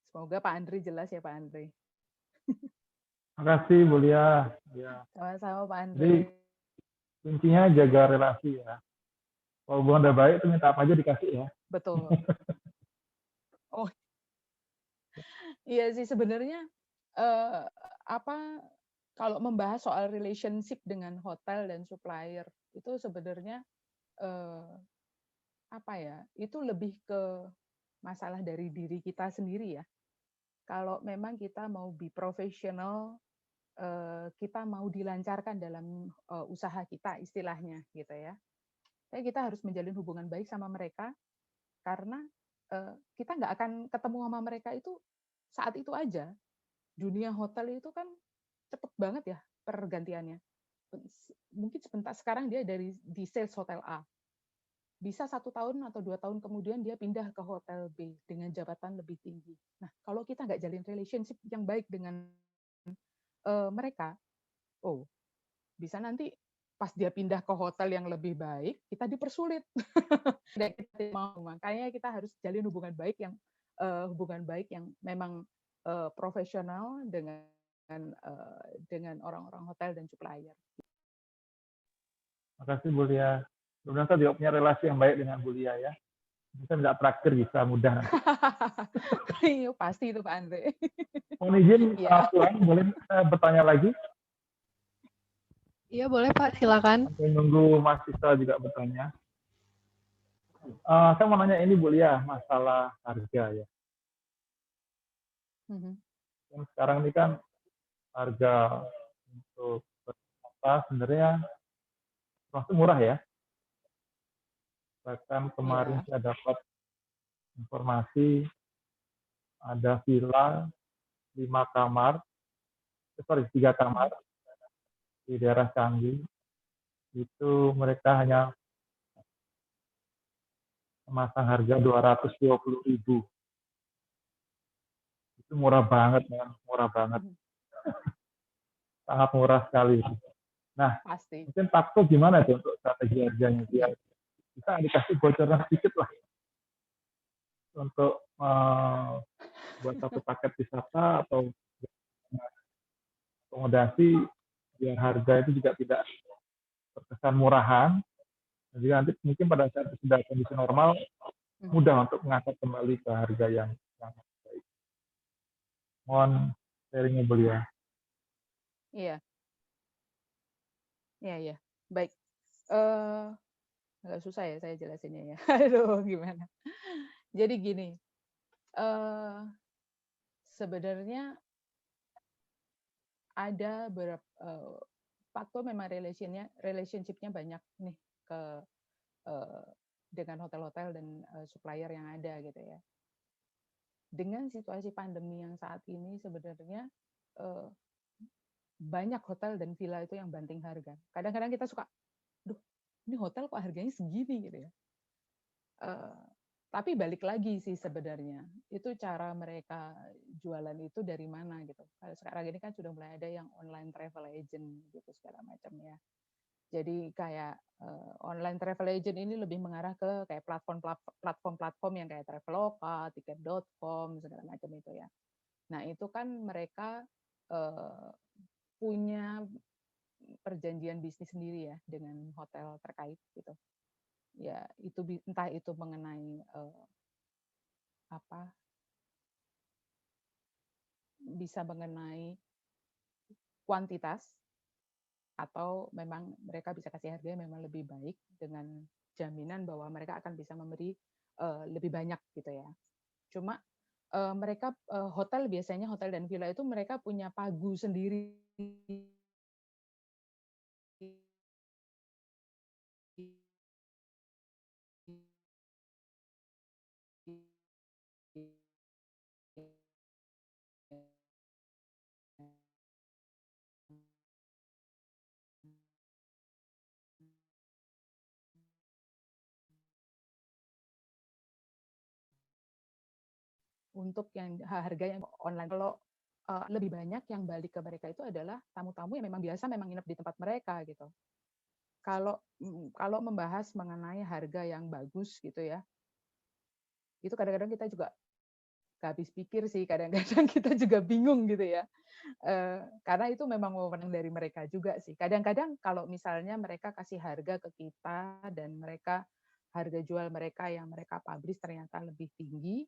Semoga Pak Andri jelas ya Pak Andri. Terima kasih Bu Lia. Ya. Sama-sama Pak Andri. Jadi kuncinya jaga relasi ya. Kalau hubungan udah baik itu minta apa aja dikasih ya. Betul. Oh, iya sih sebenarnya kalau membahas soal relationship dengan hotel dan supplier itu sebenarnya itu lebih ke masalah dari diri kita sendiri ya. Kalau memang kita mau be professional, kita mau dilancarkan dalam usaha kita istilahnya gitu ya. Jadi kita harus menjalin hubungan baik sama mereka karena kita nggak akan ketemu sama mereka itu saat itu aja. Dunia hotel itu kan cepet banget ya pergantiannya. Mungkin sebentar sekarang dia di sales hotel A. Bisa 1 tahun atau 2 tahun kemudian dia pindah ke hotel B dengan jabatan lebih tinggi. Nah, kalau kita nggak jalin relationship yang baik dengan mereka, bisa nanti pas dia pindah ke hotel yang lebih baik, kita dipersulit. Tidak kita mau. Makanya kita harus jalin hubungan baik yang memang profesional dengan orang-orang hotel dan supplier. Terima kasih Bu Lia. Kemudian saya juga punya relasi yang baik dengan Bu Lia ya. Bisa minta traktir bisa mudah. Iya, pasti itu Pak Andre. Mohon izin Iya. Tuhan, boleh saya bertanya lagi? Iya, boleh Pak, silakan. Sampai nunggu mahasiswa juga bertanya. Saya mau nanya ini Bu Lia, masalah harga ya. Yang sekarang ini kan harga untuk apa sebenarnya termasuk murah ya. Bahkan kemarin saya dapat informasi ada villa 3 kamar di daerah Canggih. Itu mereka hanya memasang harga 220.000. Itu murah banget, murah banget. Sangat murah sekali. Nah, pasti. mungkin Pak Ko gimana tuh untuk strategi harganya? Biar bisa dikasih bocoran sedikit lah untuk buat satu paket wisata atau akomodasi biar harga itu juga tidak terkesan murahan. Jadi nanti mungkin pada saat sudah kondisi normal mudah untuk mengangkat kembali ke harga yang baik. Mohon sharingnya beliau. Iya. Iya. Baik. Agak susah ya saya jelasinnya ya. Aduh, gimana. Jadi gini, sebenarnya ada beberapa faktor memang relationship-nya banyak nih ke dengan hotel-hotel dan supplier yang ada gitu ya. Dengan situasi pandemi yang saat ini sebenarnya banyak hotel dan villa itu yang banting harga. Kadang-kadang kita suka, duh, ini hotel kok harganya segini gitu ya. Tapi balik lagi sih sebenarnya, itu cara mereka jualan itu dari mana gitu. Kalau sekarang ini kan sudah mulai ada yang online travel agent gitu segala macam ya. Jadi kayak online travel agent ini lebih mengarah ke kayak platform-platform yang kayak Traveloka, Tiket.com segala macam itu ya. Nah itu kan mereka punya perjanjian bisnis sendiri ya dengan hotel terkait gitu. Ya itu entah itu mengenai bisa mengenai kuantitas atau memang mereka bisa kasih harga yang memang lebih baik dengan jaminan bahwa mereka akan bisa memberi lebih banyak gitu ya. Cuma mereka biasanya hotel dan villa itu mereka punya pagu sendiri. Untuk yang harga yang online, kalau lebih banyak yang balik ke mereka itu adalah tamu-tamu yang memang biasa memang nginep di tempat mereka gitu. Kalau membahas mengenai harga yang bagus gitu ya, itu kadang-kadang kita juga gak habis pikir sih, kadang-kadang kita juga bingung gitu ya. Karena itu memang wewenang dari mereka juga sih. Kadang-kadang kalau misalnya mereka kasih harga ke kita dan harga jual mereka yang mereka publish ternyata lebih tinggi,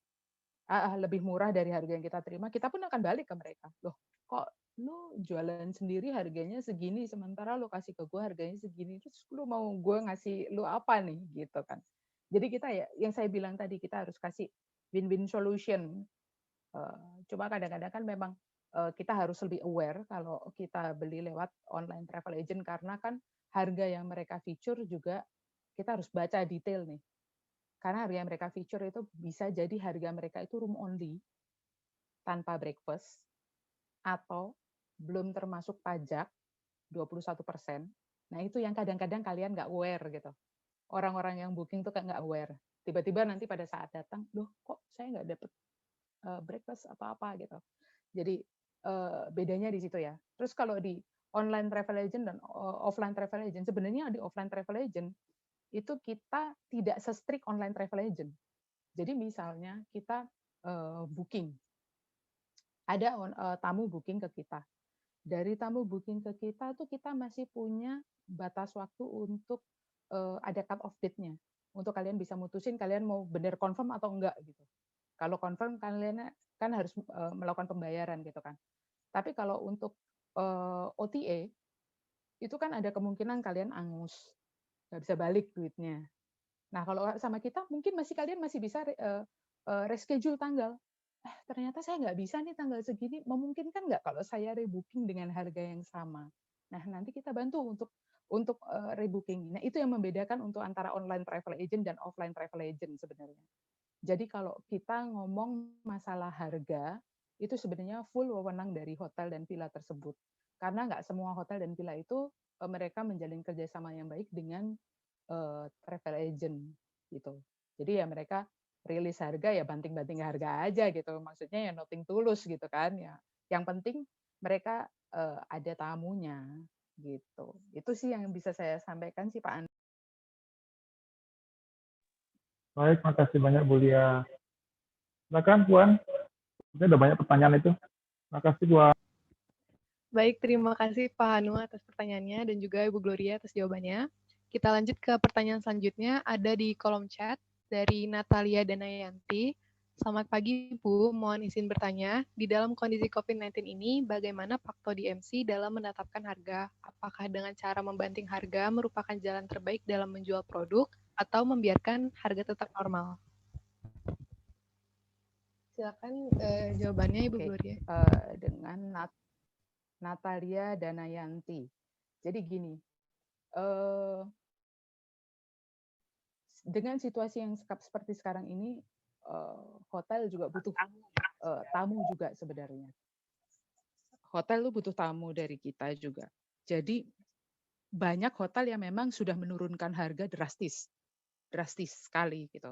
lebih murah dari harga yang kita terima, kita pun akan balik ke mereka. Loh, kok lu jualan sendiri harganya segini, sementara lu kasih ke gue harganya segini, terus lu mau gue ngasih lu apa nih, gitu kan. Jadi kita ya, yang saya bilang tadi, kita harus kasih win-win solution. Cuma kadang-kadang kan memang kita harus lebih aware kalau kita beli lewat online travel agent, karena kan harga yang mereka feature juga kita harus baca detail nih. Karena harga yang mereka feature itu bisa jadi harga mereka itu room only, tanpa breakfast, atau belum termasuk pajak, 21%. Nah itu yang kadang-kadang kalian nggak aware gitu. Orang-orang yang booking tuh nggak aware. Tiba-tiba nanti pada saat datang, loh kok saya nggak dapet breakfast atau apa gitu. Jadi bedanya di situ ya. Terus kalau di online travel agent dan offline travel agent, sebenarnya di offline travel agent itu kita tidak se-strict online travel agent. Jadi misalnya kita booking, ada tamu booking ke kita. Dari tamu booking ke kita tuh kita masih punya batas waktu untuk ada cut off date-nya untuk kalian bisa mutusin kalian mau benar confirm atau enggak gitu. Kalau confirm kalian kan harus melakukan pembayaran gitu kan. Tapi kalau untuk OTA itu kan ada kemungkinan kalian angus, nggak bisa balik duitnya. Nah kalau sama kita mungkin kalian masih bisa reschedule tanggal. Ternyata saya nggak bisa nih tanggal segini, memungkinkan nggak kalau saya rebooking dengan harga yang sama? Nah nanti kita bantu untuk rebooking. Nah itu yang membedakan untuk antara online travel agent dan offline travel agent sebenarnya. Jadi kalau kita ngomong masalah harga, itu sebenarnya full wewenang dari hotel dan villa tersebut. Karena nggak semua hotel dan villa itu mereka menjalin kerjasama yang baik dengan travel agent gitu. Jadi ya mereka rilis harga ya banting-banting harga aja gitu. Maksudnya ya nothing tulus gitu kan ya. Yang penting mereka ada tamunya gitu. Itu sih yang bisa saya sampaikan sih Pak Andi. Baik, makasih banyak Bu Lia. Silakan Puan, mungkin ada banyak pertanyaan itu. Makasih Puan. Baik, terima kasih Pak Hanu atas pertanyaannya dan juga Ibu Gloria atas jawabannya. Kita lanjut ke pertanyaan selanjutnya, ada di kolom chat dari Natalia Danayanti. Selamat pagi Bu, mohon izin bertanya, di dalam kondisi COVID-19 ini, bagaimana Pakto DMC dalam menetapkan harga? Apakah dengan cara membanting harga merupakan jalan terbaik dalam menjual produk, atau membiarkan harga tetap normal? Silakan jawabannya Ibu Gloria. Dengan Natalia Danayanti. Jadi gini, dengan situasi yang seperti sekarang ini, hotel juga butuh tamu juga sebenarnya. Hotel itu butuh tamu dari kita juga. Jadi banyak hotel yang memang sudah menurunkan harga drastis sekali gitu.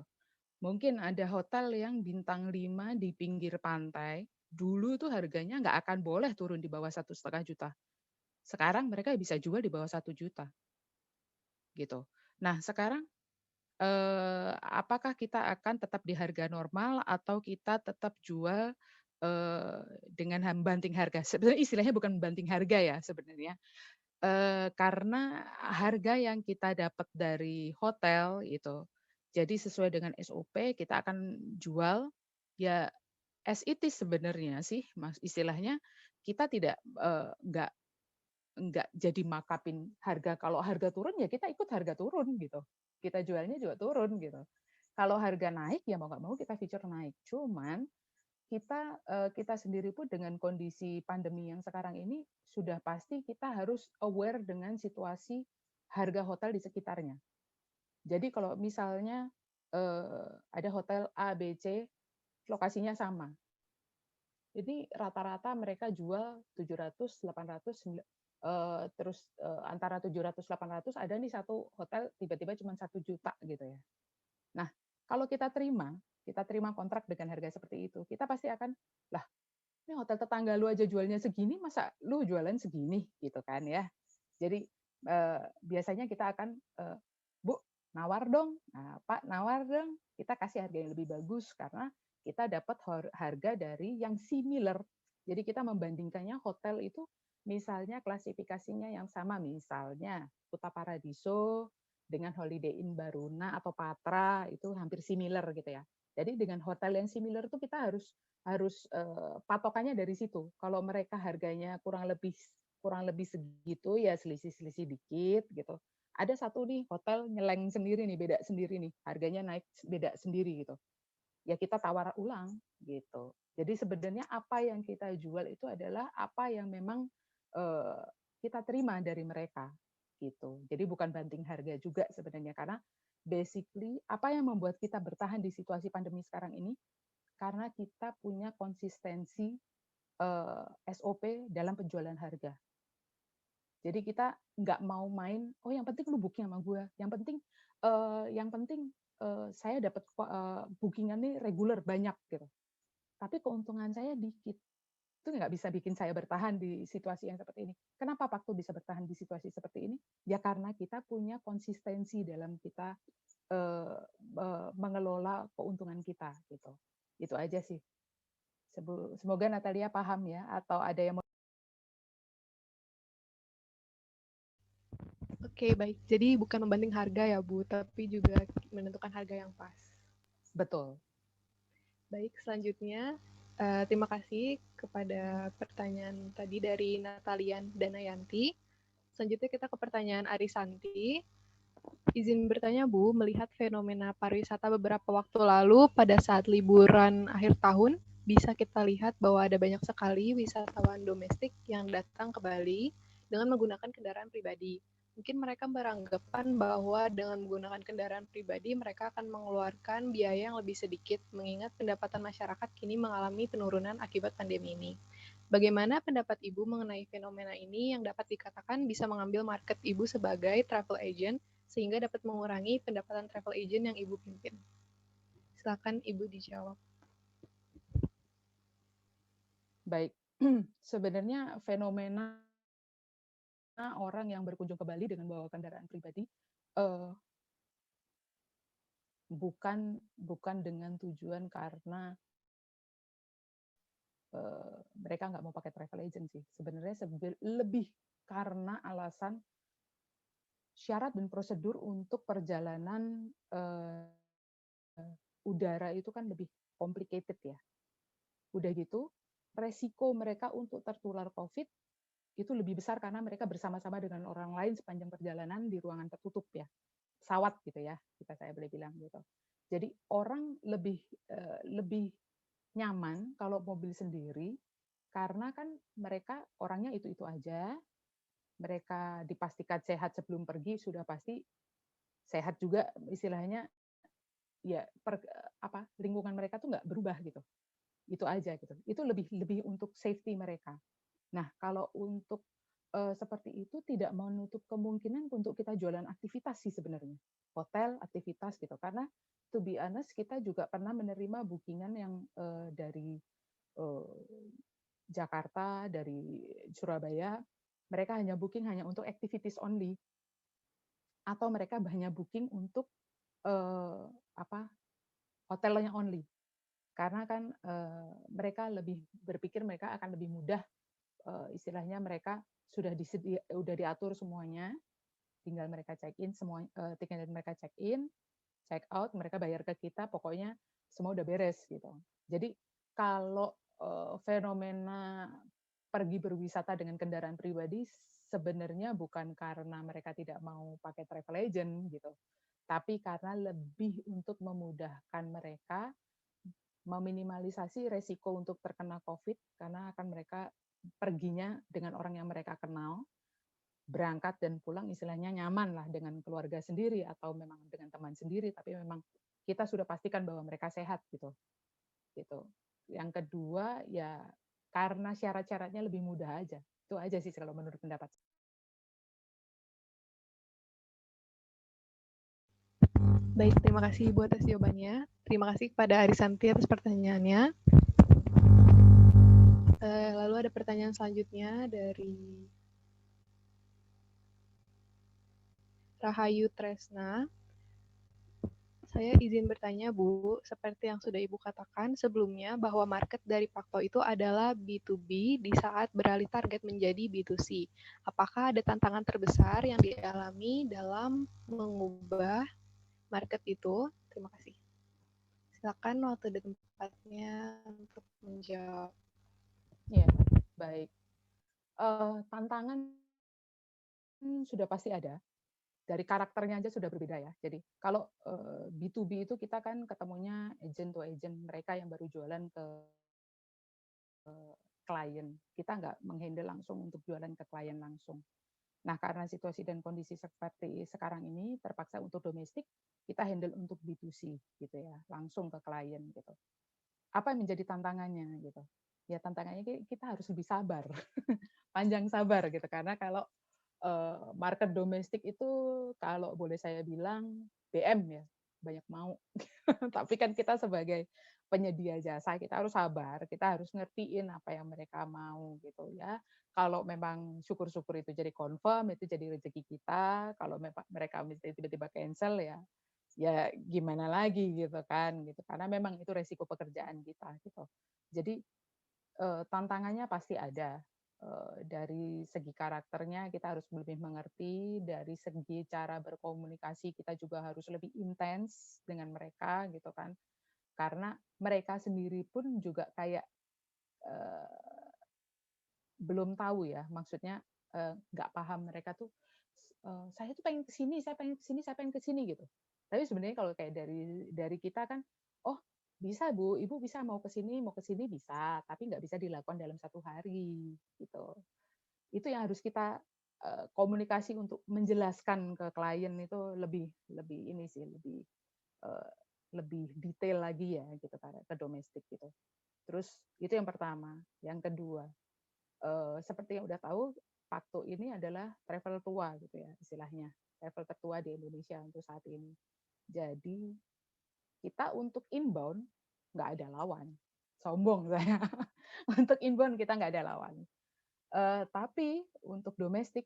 Mungkin ada hotel yang bintang 5 di pinggir pantai, dulu tuh harganya nggak akan boleh turun di bawah 1,5 juta. Sekarang mereka bisa jual di bawah 1 juta. Gitu. Nah, sekarang apakah kita akan tetap di harga normal atau kita tetap jual dengan banting harga? Sebenarnya istilahnya bukan banting harga ya sebenarnya. Karena harga yang kita dapat dari hotel itu, jadi sesuai dengan SOP kita akan jual ya as it is sebenarnya sih, Mas. Istilahnya kita tidak nggak jadi makapin harga. Kalau harga turun ya kita ikut harga turun gitu. Kita jualnya juga turun gitu. Kalau harga naik ya mau nggak mau kita feature naik. Cuman kita sendiri pun dengan kondisi pandemi yang sekarang ini sudah pasti kita harus aware dengan situasi harga hotel di sekitarnya. Jadi kalau misalnya ada hotel A, B, C, lokasinya sama. Jadi rata-rata mereka jual 700, 800, terus antara 700, 800 ada nih satu hotel tiba-tiba cuma 1 juta gitu ya. Nah, kalau kita terima kontrak dengan harga seperti itu, kita pasti akan, lah ini hotel tetangga lu aja jualnya segini, masa lu jualan segini gitu kan ya. Jadi biasanya kita akan, Bu, nawar dong. Nah, Pak, nawar dong. Kita kasih harga yang lebih bagus karena kita dapat harga dari yang similar. Jadi kita membandingkannya hotel itu misalnya klasifikasinya yang sama, misalnya Kuta Paradiso dengan Holiday Inn Baruna atau Patra itu hampir similar gitu ya. Jadi dengan hotel yang similar itu kita harus patokannya dari situ. Kalau mereka harganya kurang lebih segitu ya selisih-selisih dikit gitu. Ada satu nih hotel nyeleng sendiri nih, beda sendiri nih, harganya naik beda sendiri gitu. Ya kita tawar ulang gitu. Jadi sebenarnya apa yang kita jual itu adalah apa yang memang kita terima dari mereka gitu. Jadi bukan banting harga juga sebenarnya karena basically apa yang membuat kita bertahan di situasi pandemi sekarang ini karena kita punya konsistensi SOP dalam penjualan harga. Jadi kita nggak mau main, oh yang penting lu booking sama gue, yang penting saya dapat bookingan nih reguler banyak gitu. Tapi keuntungan saya dikit. Itu nggak bisa bikin saya bertahan di situasi yang seperti ini. Kenapa Pakto bisa bertahan di situasi seperti ini? Ya karena kita punya konsistensi dalam kita mengelola keuntungan kita gitu. Itu aja sih. Semoga Natalia paham ya, atau ada yang Oke, baik. Jadi bukan membanding harga ya, Bu, tapi juga menentukan harga yang pas. Betul. Baik, selanjutnya terima kasih kepada pertanyaan tadi dari Natalian Danayanti. Selanjutnya kita ke pertanyaan Arisanti. Izin bertanya, Bu, melihat fenomena pariwisata beberapa waktu lalu pada saat liburan akhir tahun, bisa kita lihat bahwa ada banyak sekali wisatawan domestik yang datang ke Bali dengan menggunakan kendaraan pribadi. Mungkin mereka beranggapan bahwa dengan menggunakan kendaraan pribadi, mereka akan mengeluarkan biaya yang lebih sedikit, mengingat pendapatan masyarakat kini mengalami penurunan akibat pandemi ini. Bagaimana pendapat Ibu mengenai fenomena ini yang dapat dikatakan bisa mengambil market Ibu sebagai travel agent sehingga dapat mengurangi pendapatan travel agent yang Ibu pimpin? Silakan Ibu dijawab. Baik, sebenarnya fenomena orang yang berkunjung ke Bali dengan bawa kendaraan pribadi bukan dengan tujuan karena mereka nggak mau pakai travel agent sih. Sebenarnya lebih karena alasan syarat dan prosedur untuk perjalanan udara itu kan lebih complicated ya. Udah gitu, resiko mereka untuk tertular COVID itu lebih besar karena mereka bersama-sama dengan orang lain sepanjang perjalanan di ruangan tertutup ya, pesawat gitu ya, jika saya boleh bilang gitu. Jadi orang lebih nyaman kalau mobil sendiri karena kan mereka orangnya itu aja, mereka dipastikan sehat sebelum pergi, sudah pasti sehat juga istilahnya ya lingkungan mereka tuh nggak berubah gitu. Itu aja gitu. Itu lebih untuk safety mereka. Nah, kalau untuk seperti itu tidak menutup kemungkinan untuk kita jualan aktivitas sih sebenarnya. Hotel, aktivitas gitu. Karena to be honest kita juga pernah menerima bookingan yang dari Jakarta, dari Surabaya, mereka hanya booking hanya untuk activities only. Atau mereka hanya booking untuk hotelnya only. Karena kan mereka lebih berpikir mereka akan lebih mudah, istilahnya mereka sudah diatur semuanya, tinggal mereka check in check out, mereka bayar ke kita, pokoknya semua udah beres gitu. Jadi kalau fenomena pergi berwisata dengan kendaraan pribadi sebenarnya bukan karena mereka tidak mau pakai travel agent gitu, tapi karena lebih untuk memudahkan mereka meminimalisasi resiko untuk terkena COVID karena akan mereka perginya dengan orang yang mereka kenal, berangkat dan pulang istilahnya nyaman lah dengan keluarga sendiri atau memang dengan teman sendiri, tapi memang kita sudah pastikan bahwa mereka sehat gitu. Yang kedua ya karena syarat-syaratnya lebih mudah aja. Itu aja sih kalau menurut pendapat. Baik, terima kasih Ibu atas jawabannya. Terima kasih kepada Arisanti atas pertanyaannya. Lalu ada pertanyaan selanjutnya dari Rahayu Tresna. Saya izin bertanya, Bu, seperti yang sudah Ibu katakan sebelumnya bahwa market dari Pakto itu adalah B2B di saat beralih target menjadi B2C. Apakah ada tantangan terbesar yang dialami dalam mengubah market itu? Terima kasih. Silakan waktu dan tempatnya untuk menjawab. Ya, baik. Tantangan sudah pasti ada. Dari karakternya aja sudah berbeda ya. Jadi kalau B2B itu kita kan ketemunya agent to agent, mereka yang baru jualan ke klien. Kita nggak menghandle langsung untuk jualan ke klien langsung. Nah, karena situasi dan kondisi seperti sekarang ini terpaksa untuk domestik, kita handle untuk B2C gitu ya, langsung ke klien gitu. Apa yang menjadi tantangannya gitu? Ya tantangannya kita harus lebih sabar, panjang sabar gitu. Karena kalau market domestik itu kalau boleh saya bilang BM ya, banyak mau. Tapi kan kita sebagai penyedia jasa kita harus sabar, kita harus ngertiin apa yang mereka mau gitu ya. Kalau memang syukur-syukur itu jadi confirm, itu jadi rezeki kita. Kalau mereka tiba-tiba cancel ya gimana lagi gitu kan gitu. Karena memang itu resiko pekerjaan kita gitu. Jadi tantangannya pasti ada. Dari segi karakternya kita harus lebih mengerti, dari segi cara berkomunikasi kita juga harus lebih intens dengan mereka gitu kan. Karena mereka sendiri pun juga kayak belum tahu ya, maksudnya nggak paham mereka tuh, saya tuh pengen ke sini, saya pengen ke sini, saya pengen ke sini gitu. Tapi sebenarnya kalau kayak dari kita kan, oh bisa Bu, Ibu bisa mau ke sini bisa, tapi nggak bisa dilakukan dalam 1 hari gitu. Itu yang harus kita komunikasi untuk menjelaskan ke klien itu lebih lebih ini sih, lebih detail lagi ya gitu ke domestik gitu. Terus itu yang pertama. Yang kedua, seperti yang udah tahu, Pakto ini adalah travel tua gitu ya istilahnya, travel tertua di Indonesia untuk saat ini. Jadi kita untuk inbound nggak ada lawan, sombong saya. Untuk inbound kita nggak ada lawan. Tapi untuk domestik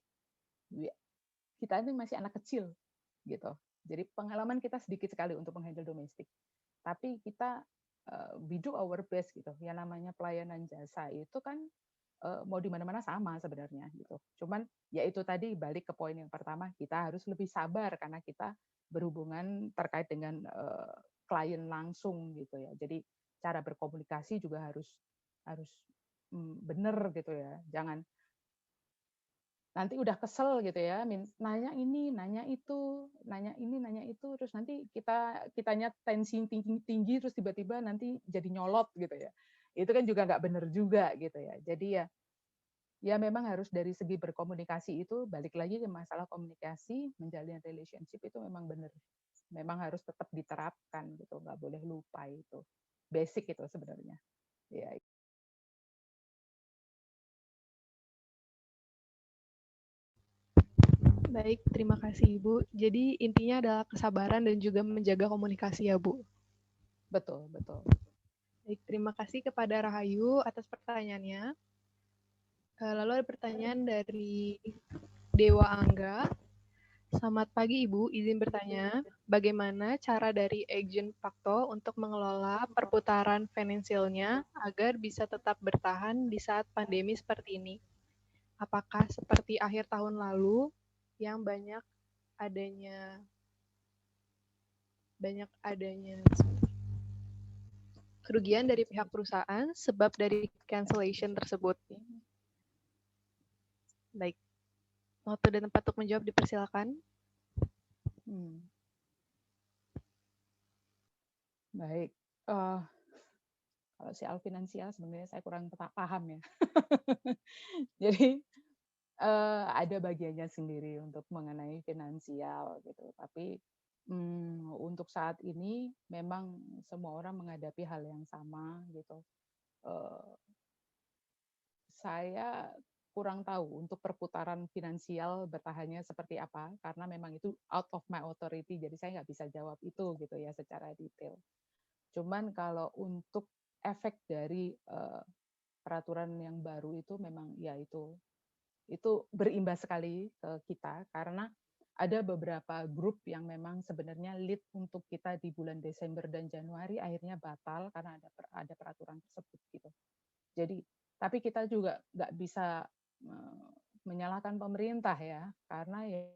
kita ini masih anak kecil gitu. Jadi pengalaman kita sedikit sekali untuk menghandle domestik. Tapi kita we do our best gitu. Yang namanya pelayanan jasa itu kan mau di mana-mana sama sebenarnya gitu. Cuman ya itu tadi balik ke poin yang pertama, kita harus lebih sabar karena kita berhubungan terkait dengan klien langsung gitu ya. Jadi cara berkomunikasi juga harus harus benar gitu ya. Jangan nanti udah kesel gitu ya, nanya ini, nanya itu, nanya ini, nanya itu, terus nanti kitanya tensi tinggi terus tiba-tiba nanti jadi nyolot gitu ya. Itu kan juga nggak benar juga gitu ya. Jadi ya memang harus dari segi berkomunikasi itu balik lagi ke masalah komunikasi, menjalin relationship itu memang benar. Memang harus tetap diterapkan gitu, nggak boleh lupa itu. Basic itu sebenarnya. Ya. Baik, terima kasih Ibu. Jadi intinya adalah kesabaran dan juga menjaga komunikasi ya Bu. Betul, betul. Baik, terima kasih kepada Rahayu atas pertanyaannya. Lalu ada pertanyaan dari Dewa Angga. Selamat pagi Ibu, izin bertanya, bagaimana cara dari Agent Pakto untuk mengelola perputaran finansialnya agar bisa tetap bertahan di saat pandemi seperti ini? Apakah seperti akhir tahun lalu yang banyak adanya kerugian dari pihak perusahaan sebab dari cancellation tersebut? Baik, waktu dan tempat untuk menjawab dipersilakan. Baik, kalau soal finansial sebenarnya saya kurang paham ya. Jadi ada bagiannya sendiri untuk mengenai finansial gitu. Tapi untuk saat ini memang semua orang menghadapi hal yang sama gitu. Saya kurang tahu untuk perputaran finansial bertahannya seperti apa karena memang itu out of my authority. Jadi saya nggak bisa jawab itu gitu ya secara detail. Cuman kalau untuk efek dari peraturan yang baru itu memang ya itu berimbas sekali ke kita karena ada beberapa grup yang memang sebenarnya lead untuk kita di bulan Desember dan Januari akhirnya batal karena ada peraturan tersebut gitu. Jadi tapi kita juga nggak bisa menyalahkan pemerintah ya karena ya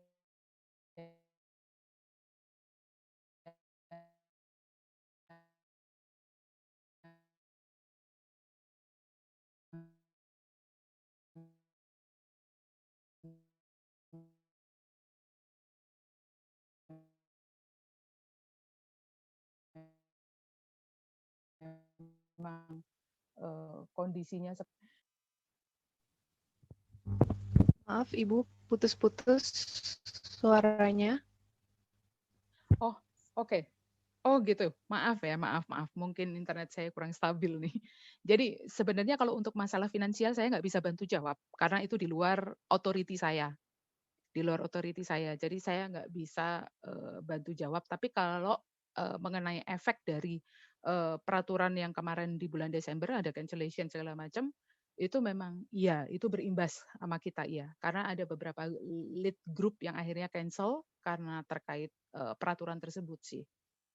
memang kondisinya Maaf Ibu, putus-putus suaranya. Oh, oke. Oh gitu, maaf ya, maaf. Mungkin internet saya kurang stabil nih. Jadi sebenarnya kalau untuk masalah finansial saya nggak bisa bantu jawab karena itu di luar authority saya, Jadi saya nggak bisa bantu jawab. Tapi kalau mengenai efek dari peraturan yang kemarin di bulan Desember ada cancellation segala macam, itu memang iya, itu berimbas sama kita iya. Karena ada beberapa lead group yang akhirnya cancel karena terkait peraturan tersebut sih.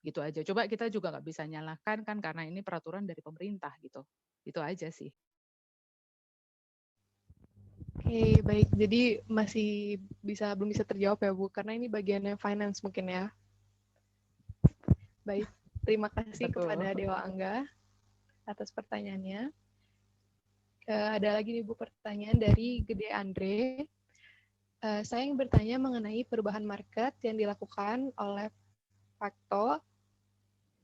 Gitu aja. Coba kita juga nggak bisa nyalahkan kan karena ini peraturan dari pemerintah gitu. Itu aja sih. Oke, baik. Jadi masih belum bisa terjawab ya, Bu, karena ini bagiannya finance mungkin ya. Baik, terima kasih Betul. kepada Dewa Angga atas pertanyaannya. Ada lagi nih Bu pertanyaan dari Gede Andre. Saya ingin bertanya mengenai perubahan market yang dilakukan oleh Pakto.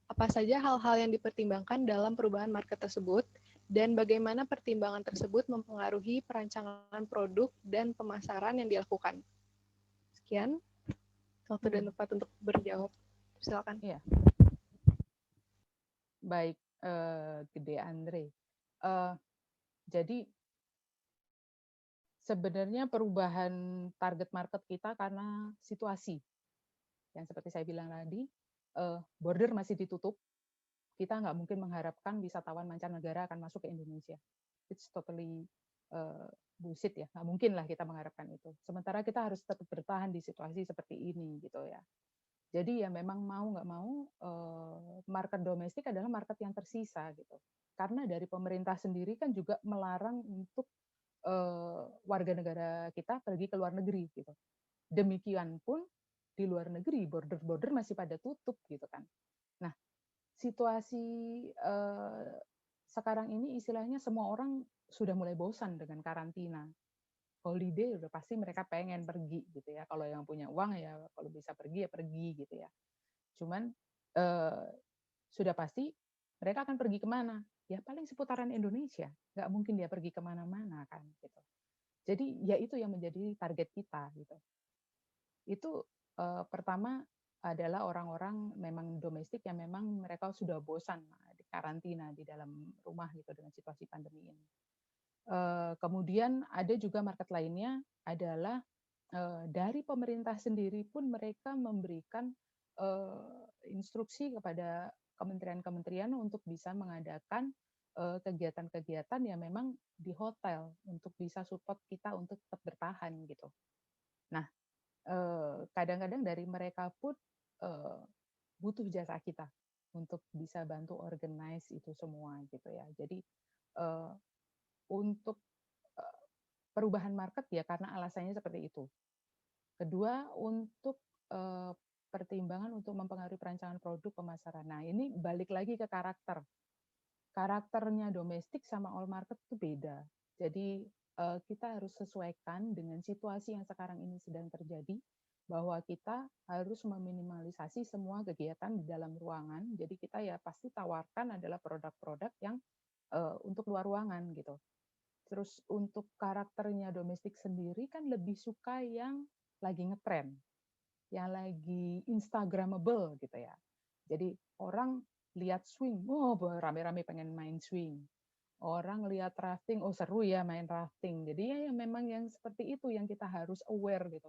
Apa saja hal-hal yang dipertimbangkan dalam perubahan market tersebut dan bagaimana pertimbangan tersebut mempengaruhi perancangan produk dan pemasaran yang dilakukan? Sekian, waktu dan tempat untuk berjawab. Silakan. Iya. Baik, Gede Andre. Jadi sebenarnya perubahan target market kita karena situasi. Yang seperti saya bilang tadi, border masih ditutup. Kita nggak mungkin mengharapkan wisatawan mancanegara akan masuk ke Indonesia. It's totally bullshit ya. Nggak mungkin lah kita mengharapkan itu. Sementara kita harus tetap bertahan di situasi seperti ini gitu ya. Jadi ya memang mau nggak mau market domestik adalah market yang tersisa gitu. Karena dari pemerintah sendiri kan juga melarang untuk warga negara kita pergi ke luar negeri gitu. Demikian pun di luar negeri border masih pada tutup gitu kan. Nah, situasi sekarang ini istilahnya semua orang sudah mulai bosan dengan karantina. Holiday udah pasti mereka pengen pergi gitu ya. Kalau yang punya uang ya kalau bisa pergi ya pergi gitu ya. Cuman sudah pasti mereka akan pergi kemana? Ya paling seputaran Indonesia. Nggak mungkin dia pergi kemana-mana kan gitu. Jadi ya itu yang menjadi target kita gitu. Itu pertama adalah orang-orang memang domestik yang memang mereka sudah bosan di karantina di dalam rumah gitu dengan situasi pandemi ini. Kemudian ada juga market lainnya adalah dari pemerintah sendiri pun mereka memberikan instruksi kepada kementerian-kementerian untuk bisa mengadakan kegiatan-kegiatan yang memang di hotel untuk bisa support kita untuk tetap bertahan gitu. Nah, kadang-kadang dari mereka pun butuh jasa kita untuk bisa bantu organize itu semua gitu ya. Jadi untuk perubahan market ya karena alasannya seperti itu. Kedua, untuk pertimbangan untuk mempengaruhi perancangan produk pemasaran. Nah, ini balik lagi ke karakter. Karakternya domestik sama all market itu beda. Jadi kita harus sesuaikan dengan situasi yang sekarang ini sedang terjadi, bahwa kita harus meminimalisasi semua kegiatan di dalam ruangan. Jadi kita ya pasti tawarkan adalah produk-produk yang untuk luar ruangan gitu. Terus untuk karakternya domestik sendiri kan lebih suka yang lagi ngetren, yang lagi instagramable gitu ya. Jadi orang lihat swing, oh rame-rame pengen main swing. Orang lihat rafting, oh seru ya main rafting. Jadi ya yang memang yang seperti itu yang kita harus aware gitu.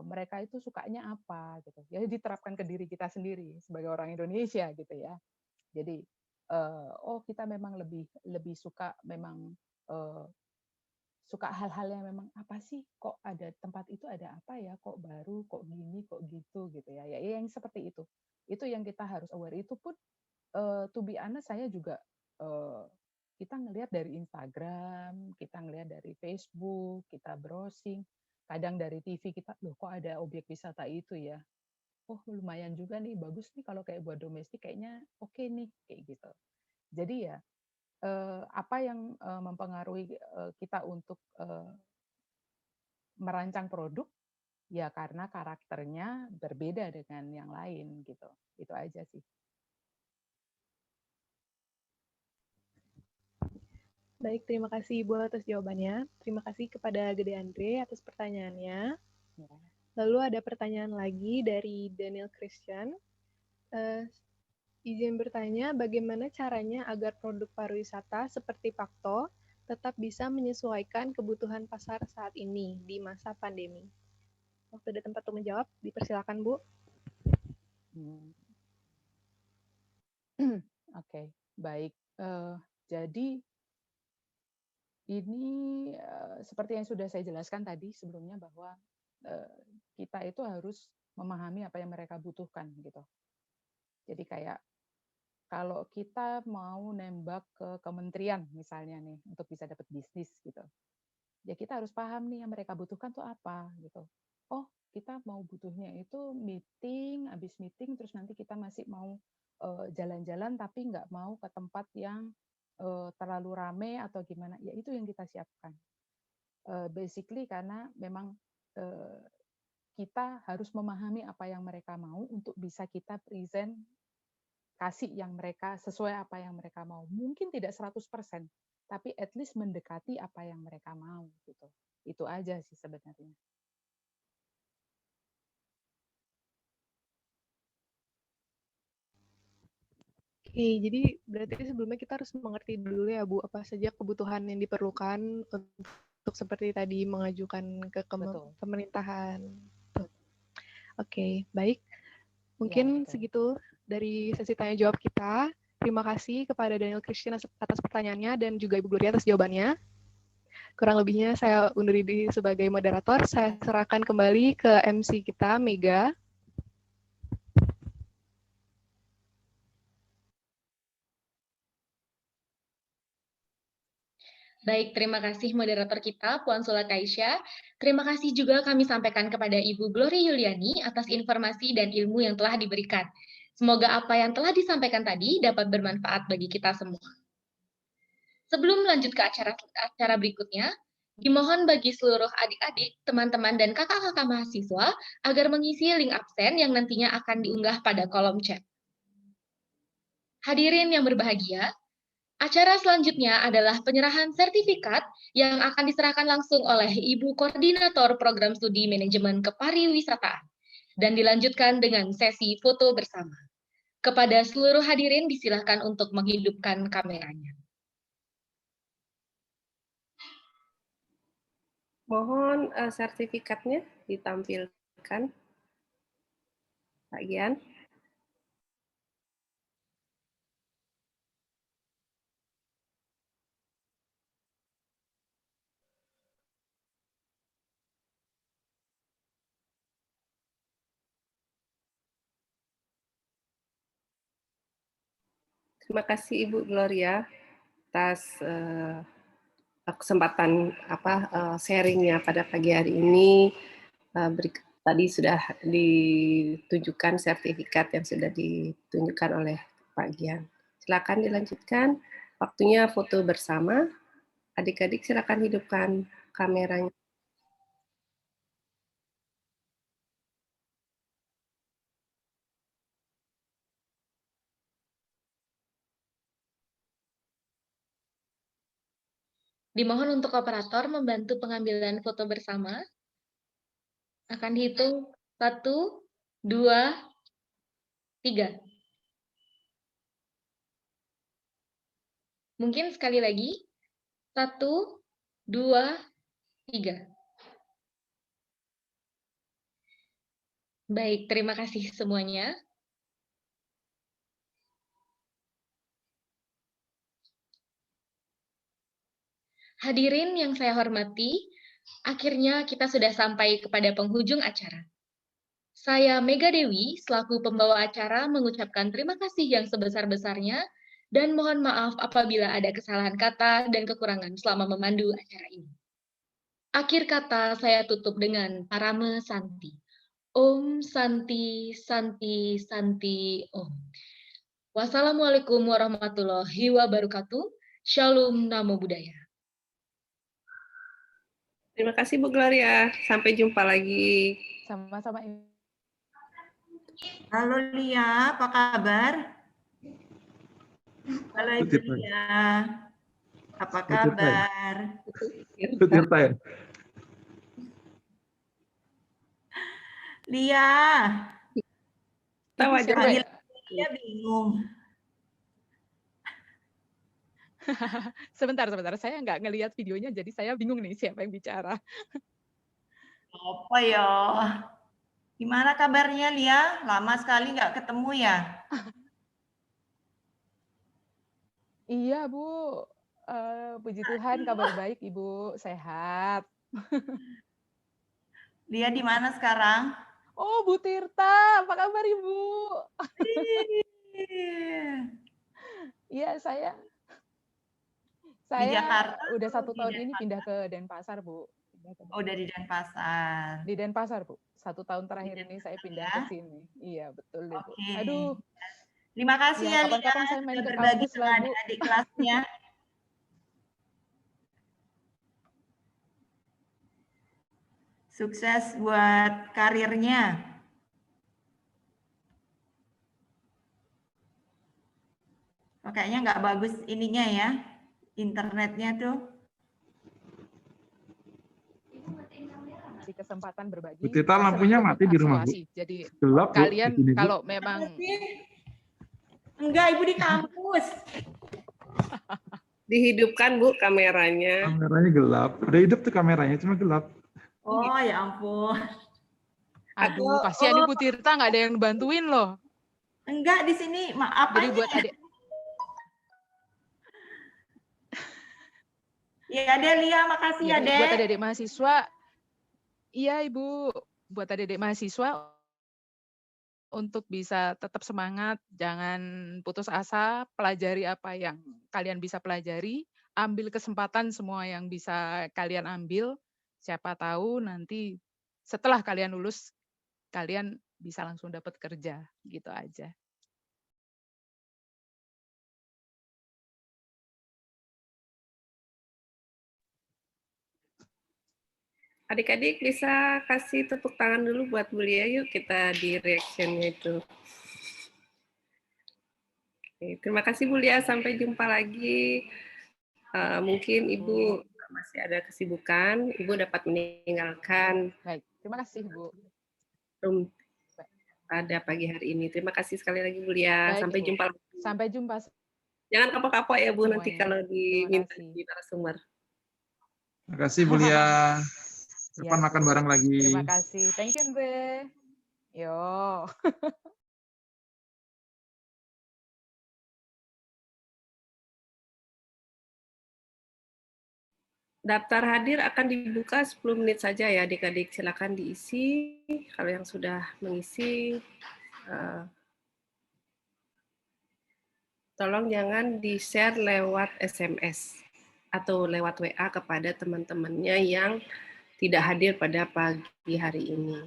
Mereka itu sukanya apa gitu. Ya diterapkan ke diri kita sendiri sebagai orang Indonesia gitu ya. Jadi oh kita memang lebih suka memang suka hal-hal yang memang apa sih kok ada tempat itu ada apa ya kok baru kok gini kok gitu gitu ya ya yang seperti itu yang kita harus aware. Itu pun to be honest saya juga kita ngelihat dari Instagram, kita ngelihat dari Facebook, kita browsing, kadang dari TV kita loh kok ada objek wisata itu ya, oh lumayan juga nih, bagus nih kalau kayak buat domestik kayaknya oke nih kayak gitu. Jadi ya apa yang mempengaruhi kita untuk merancang produk ya karena karakternya berbeda dengan yang lain gitu. Itu aja sih. Baik, terima kasih Ibu atas jawabannya. Terima kasih kepada Gede Andre atas pertanyaannya. Ya. Lalu ada pertanyaan lagi dari Daniel Christian. Izin bertanya, bagaimana caranya agar produk pariwisata seperti Pakto tetap bisa menyesuaikan kebutuhan pasar saat ini di masa pandemi? Waktu ada tempat untuk menjawab, dipersilakan Bu. Oke, baik. Jadi ini seperti yang sudah saya jelaskan tadi sebelumnya bahwa kita itu harus memahami apa yang mereka butuhkan gitu. Jadi kayak kalau kita mau nembak ke kementerian misalnya nih untuk bisa dapat bisnis gitu. ya kita harus paham nih yang mereka butuhkan tuh apa gitu. Oh, kita mau butuhnya itu meeting, habis meeting terus nanti kita masih mau jalan-jalan tapi nggak mau ke tempat yang terlalu rame atau gimana. Ya itu yang kita siapkan. Basically karena memang kita harus memahami apa yang mereka mau untuk bisa kita present, kasih yang mereka sesuai apa yang mereka mau. Mungkin tidak 100%, tapi at least mendekati apa yang mereka mau gitu. Itu aja sih sebenarnya. Oke, jadi berarti sebelumnya kita harus mengerti dulu ya Bu, apa saja kebutuhan yang diperlukan untuk seperti tadi mengajukan ke pemerintahan. Oke, baik. Mungkin segitu dari sesi tanya jawab kita. Terima kasih kepada Daniel Christian atas pertanyaannya dan juga Ibu Gloria atas jawabannya. Kurang lebihnya saya undur diri sebagai moderator. Saya serahkan kembali ke MC kita, Mega. Baik, terima kasih moderator kita, Puan Sula Kaisya. Terima kasih juga kami sampaikan kepada Ibu Glory Yuliani atas informasi dan ilmu yang telah diberikan. Semoga apa yang telah disampaikan tadi dapat bermanfaat bagi kita semua. Sebelum lanjut ke acara berikutnya, dimohon bagi seluruh adik-adik, teman-teman, dan kakak-kakak mahasiswa agar mengisi link absen yang nantinya akan diunggah pada kolom chat. Hadirin yang berbahagia, acara selanjutnya adalah penyerahan sertifikat yang akan diserahkan langsung oleh Ibu Koordinator Program Studi Manajemen Kepariwisataan dan dilanjutkan dengan sesi foto bersama. Kepada seluruh hadirin disilakan untuk menghidupkan kameranya. Mohon sertifikatnya ditampilkan. Pak Gian. Terima kasih Ibu Gloria atas kesempatan sharingnya pada pagi hari ini. Tadi sudah ditunjukkan sertifikat yang sudah ditunjukkan oleh Pak Gian. Silakan dilanjutkan. Waktunya foto bersama. Adik-adik silakan hidupkan kameranya. Dimohon untuk operator membantu pengambilan foto bersama. Akan dihitung 1, 2, 3. Mungkin sekali lagi. 1, 2, 3. Baik, terima kasih semuanya. Hadirin yang saya hormati, akhirnya kita sudah sampai kepada penghujung acara. Saya Mega Dewi, selaku pembawa acara, mengucapkan terima kasih yang sebesar-besarnya dan mohon maaf apabila ada kesalahan kata dan kekurangan selama memandu acara ini. Akhir kata saya tutup dengan Parame Santi. Om Santi, Santi, Santi, Om. Wassalamualaikum warahmatullahi wabarakatuh. Shalom, Namo Buddhaya. Terima kasih Bu Gloria. Sampai jumpa lagi. Sama-sama. Halo Lia, apa kabar? Halo Ibu Lia, apa kabar? Lia, tahu aja Lia bingung. Sebentar. Saya nggak ngelihat videonya, jadi saya bingung nih siapa yang bicara. Apa ya? Gimana kabarnya Lia? Lama sekali nggak ketemu ya? Iya Bu, puji Tuhan kabar baik Ibu, sehat. Lia di mana sekarang? Oh Bu Tirta, apa kabar Ibu? Iya Saya Jakarta udah atau 1 di tahun ini Denpasar? pindah ke Denpasar, Bu. Pindah ke Oh, dari Denpasar. Di Denpasar, Bu. 1 tahun Di terakhir ini saya Denpasar pindah ya. ke sini. Iya, betul deh, Bu. Oke. Aduh, Terima kasih ya ya Lia kapan-kapan saya main sudah ke berbagi kampus sama lah, Bu. adik-adik kelasnya. Sukses buat karirnya. Oh, kayaknya nggak bagus ininya ya, internetnya tuh. Kasih kesempatan berbagi. Bu Tita, dan lampunya selalu mati di rumah, Bu. mengevaluasi. Jadi Gelap, Bu, kalian di sini, Bu. kalau memang Enggak, Ibu di kampus. Dihidupkan, Bu, kameranya. Kameranya gelap. Udah hidup tuh kameranya, cuma gelap. Oh, ya ampun. aduh, kasihan Ibu Tirta nggak ada yang bantuin loh. Enggak, di sini maaf Jadi buat adik Ya, Delia, makasih ya, jadi buat Dek. adik-adik mahasiswa, iya Ibu, buat adik-adik mahasiswa untuk bisa tetap semangat, jangan putus asa, pelajari apa yang kalian bisa pelajari, ambil kesempatan semua yang bisa kalian ambil, siapa tahu nanti setelah kalian lulus, kalian bisa langsung dapat kerja, gitu aja. Adik-adik bisa kasih tepuk tangan dulu buat Bu Lia, yuk kita di reaction-nya itu. Oke, terima kasih Bu Lia, sampai jumpa lagi. Mungkin Ibu masih ada kesibukan, Ibu dapat meninggalkan Baik, terima kasih Bu. room pada pagi hari ini. Terima kasih sekali lagi Bu Lia, Baik, sampai Bu. jumpa lagi. Sampai jumpa Jangan kapok-kapok ya Bu, nanti semuanya. kalau Terima diminta kasih. di narasumber. Terima kasih, Bu Lia. Kapan Ya, makan Bu. bareng lagi. Terima kasih. Thank you, Andre. Yo. Daftar hadir akan dibuka 10 menit saja ya adik-adik. Silakan diisi. Kalau yang sudah mengisi, tolong jangan di-share lewat SMS atau lewat WA kepada teman-temannya yang tidak hadir pada pagi hari ini.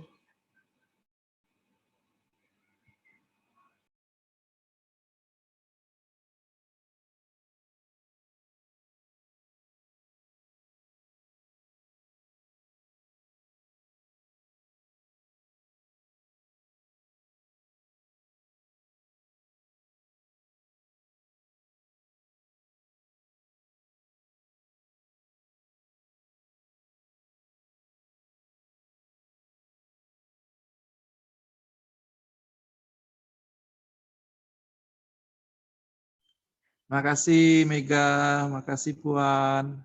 Makasih Mega, makasih Puan.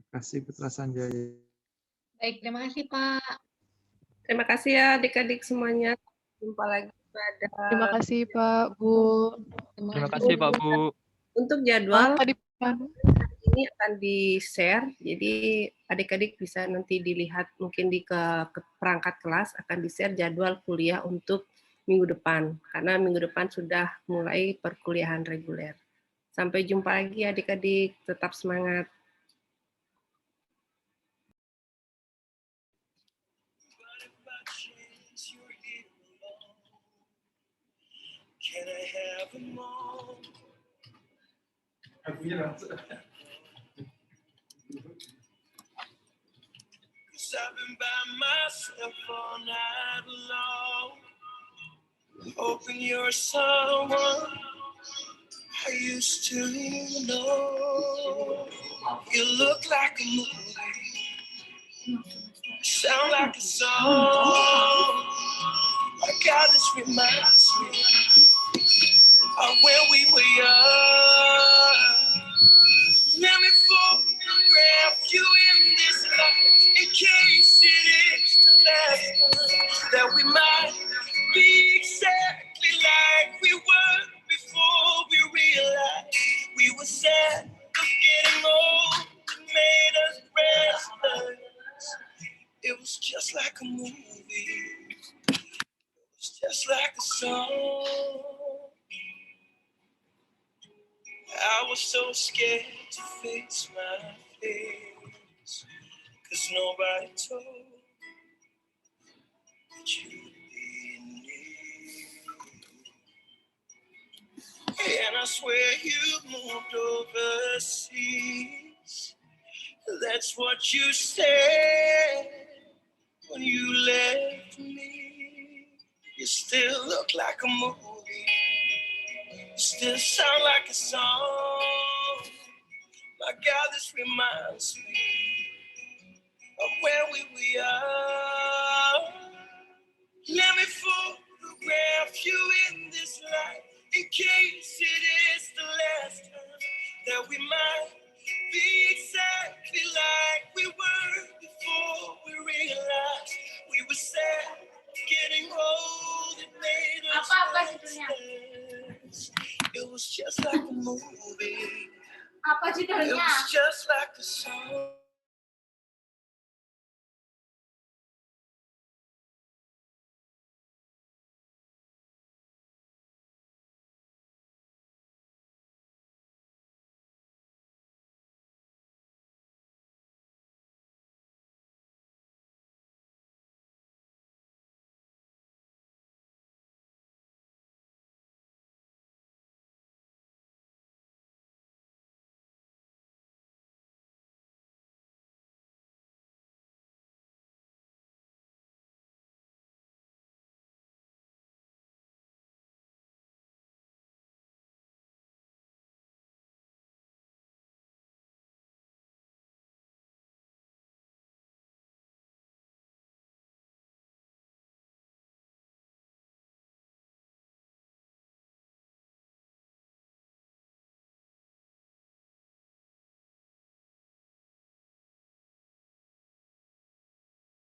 Makasih Putra Sanjaya. Baik, terima kasih Pak. Terima kasih ya adik-adik semuanya. Jumpa lagi pada. Terima kasih Pak, Bu. Terima kasih Pak Bu. Untuk jadwal Tadi ini akan di-share, jadi adik-adik bisa nanti dilihat mungkin di ke perangkat kelas akan di-share jadwal kuliah untuk minggu depan, karena minggu depan sudah mulai perkuliahan reguler. Sampai jumpa lagi adik-adik, tetap semangat. Can I have a moment? Cause I've been by myself all night long, hoping you're someone I used to know. You look like a movie, sound like a song. My God, this reminds me of when we were young. Let me photograph you in this life, in case it is the last time that we might be exactly like we were before we realized we were sad of getting old. It made us restless. It was just like a movie. It was just like a song. I was so scared to face my fears, 'cause nobody told that you'd be near. And I swear you moved overseas. That's what you said when you left me. You still look like a movie. You still sound like a song. My God, this reminds me of where we are. Let me photograph you in this light, in case it is the last time that we might be exactly like we were before we realized we were sad, getting old, it made us restless. It was just like a movie. It was just like a song.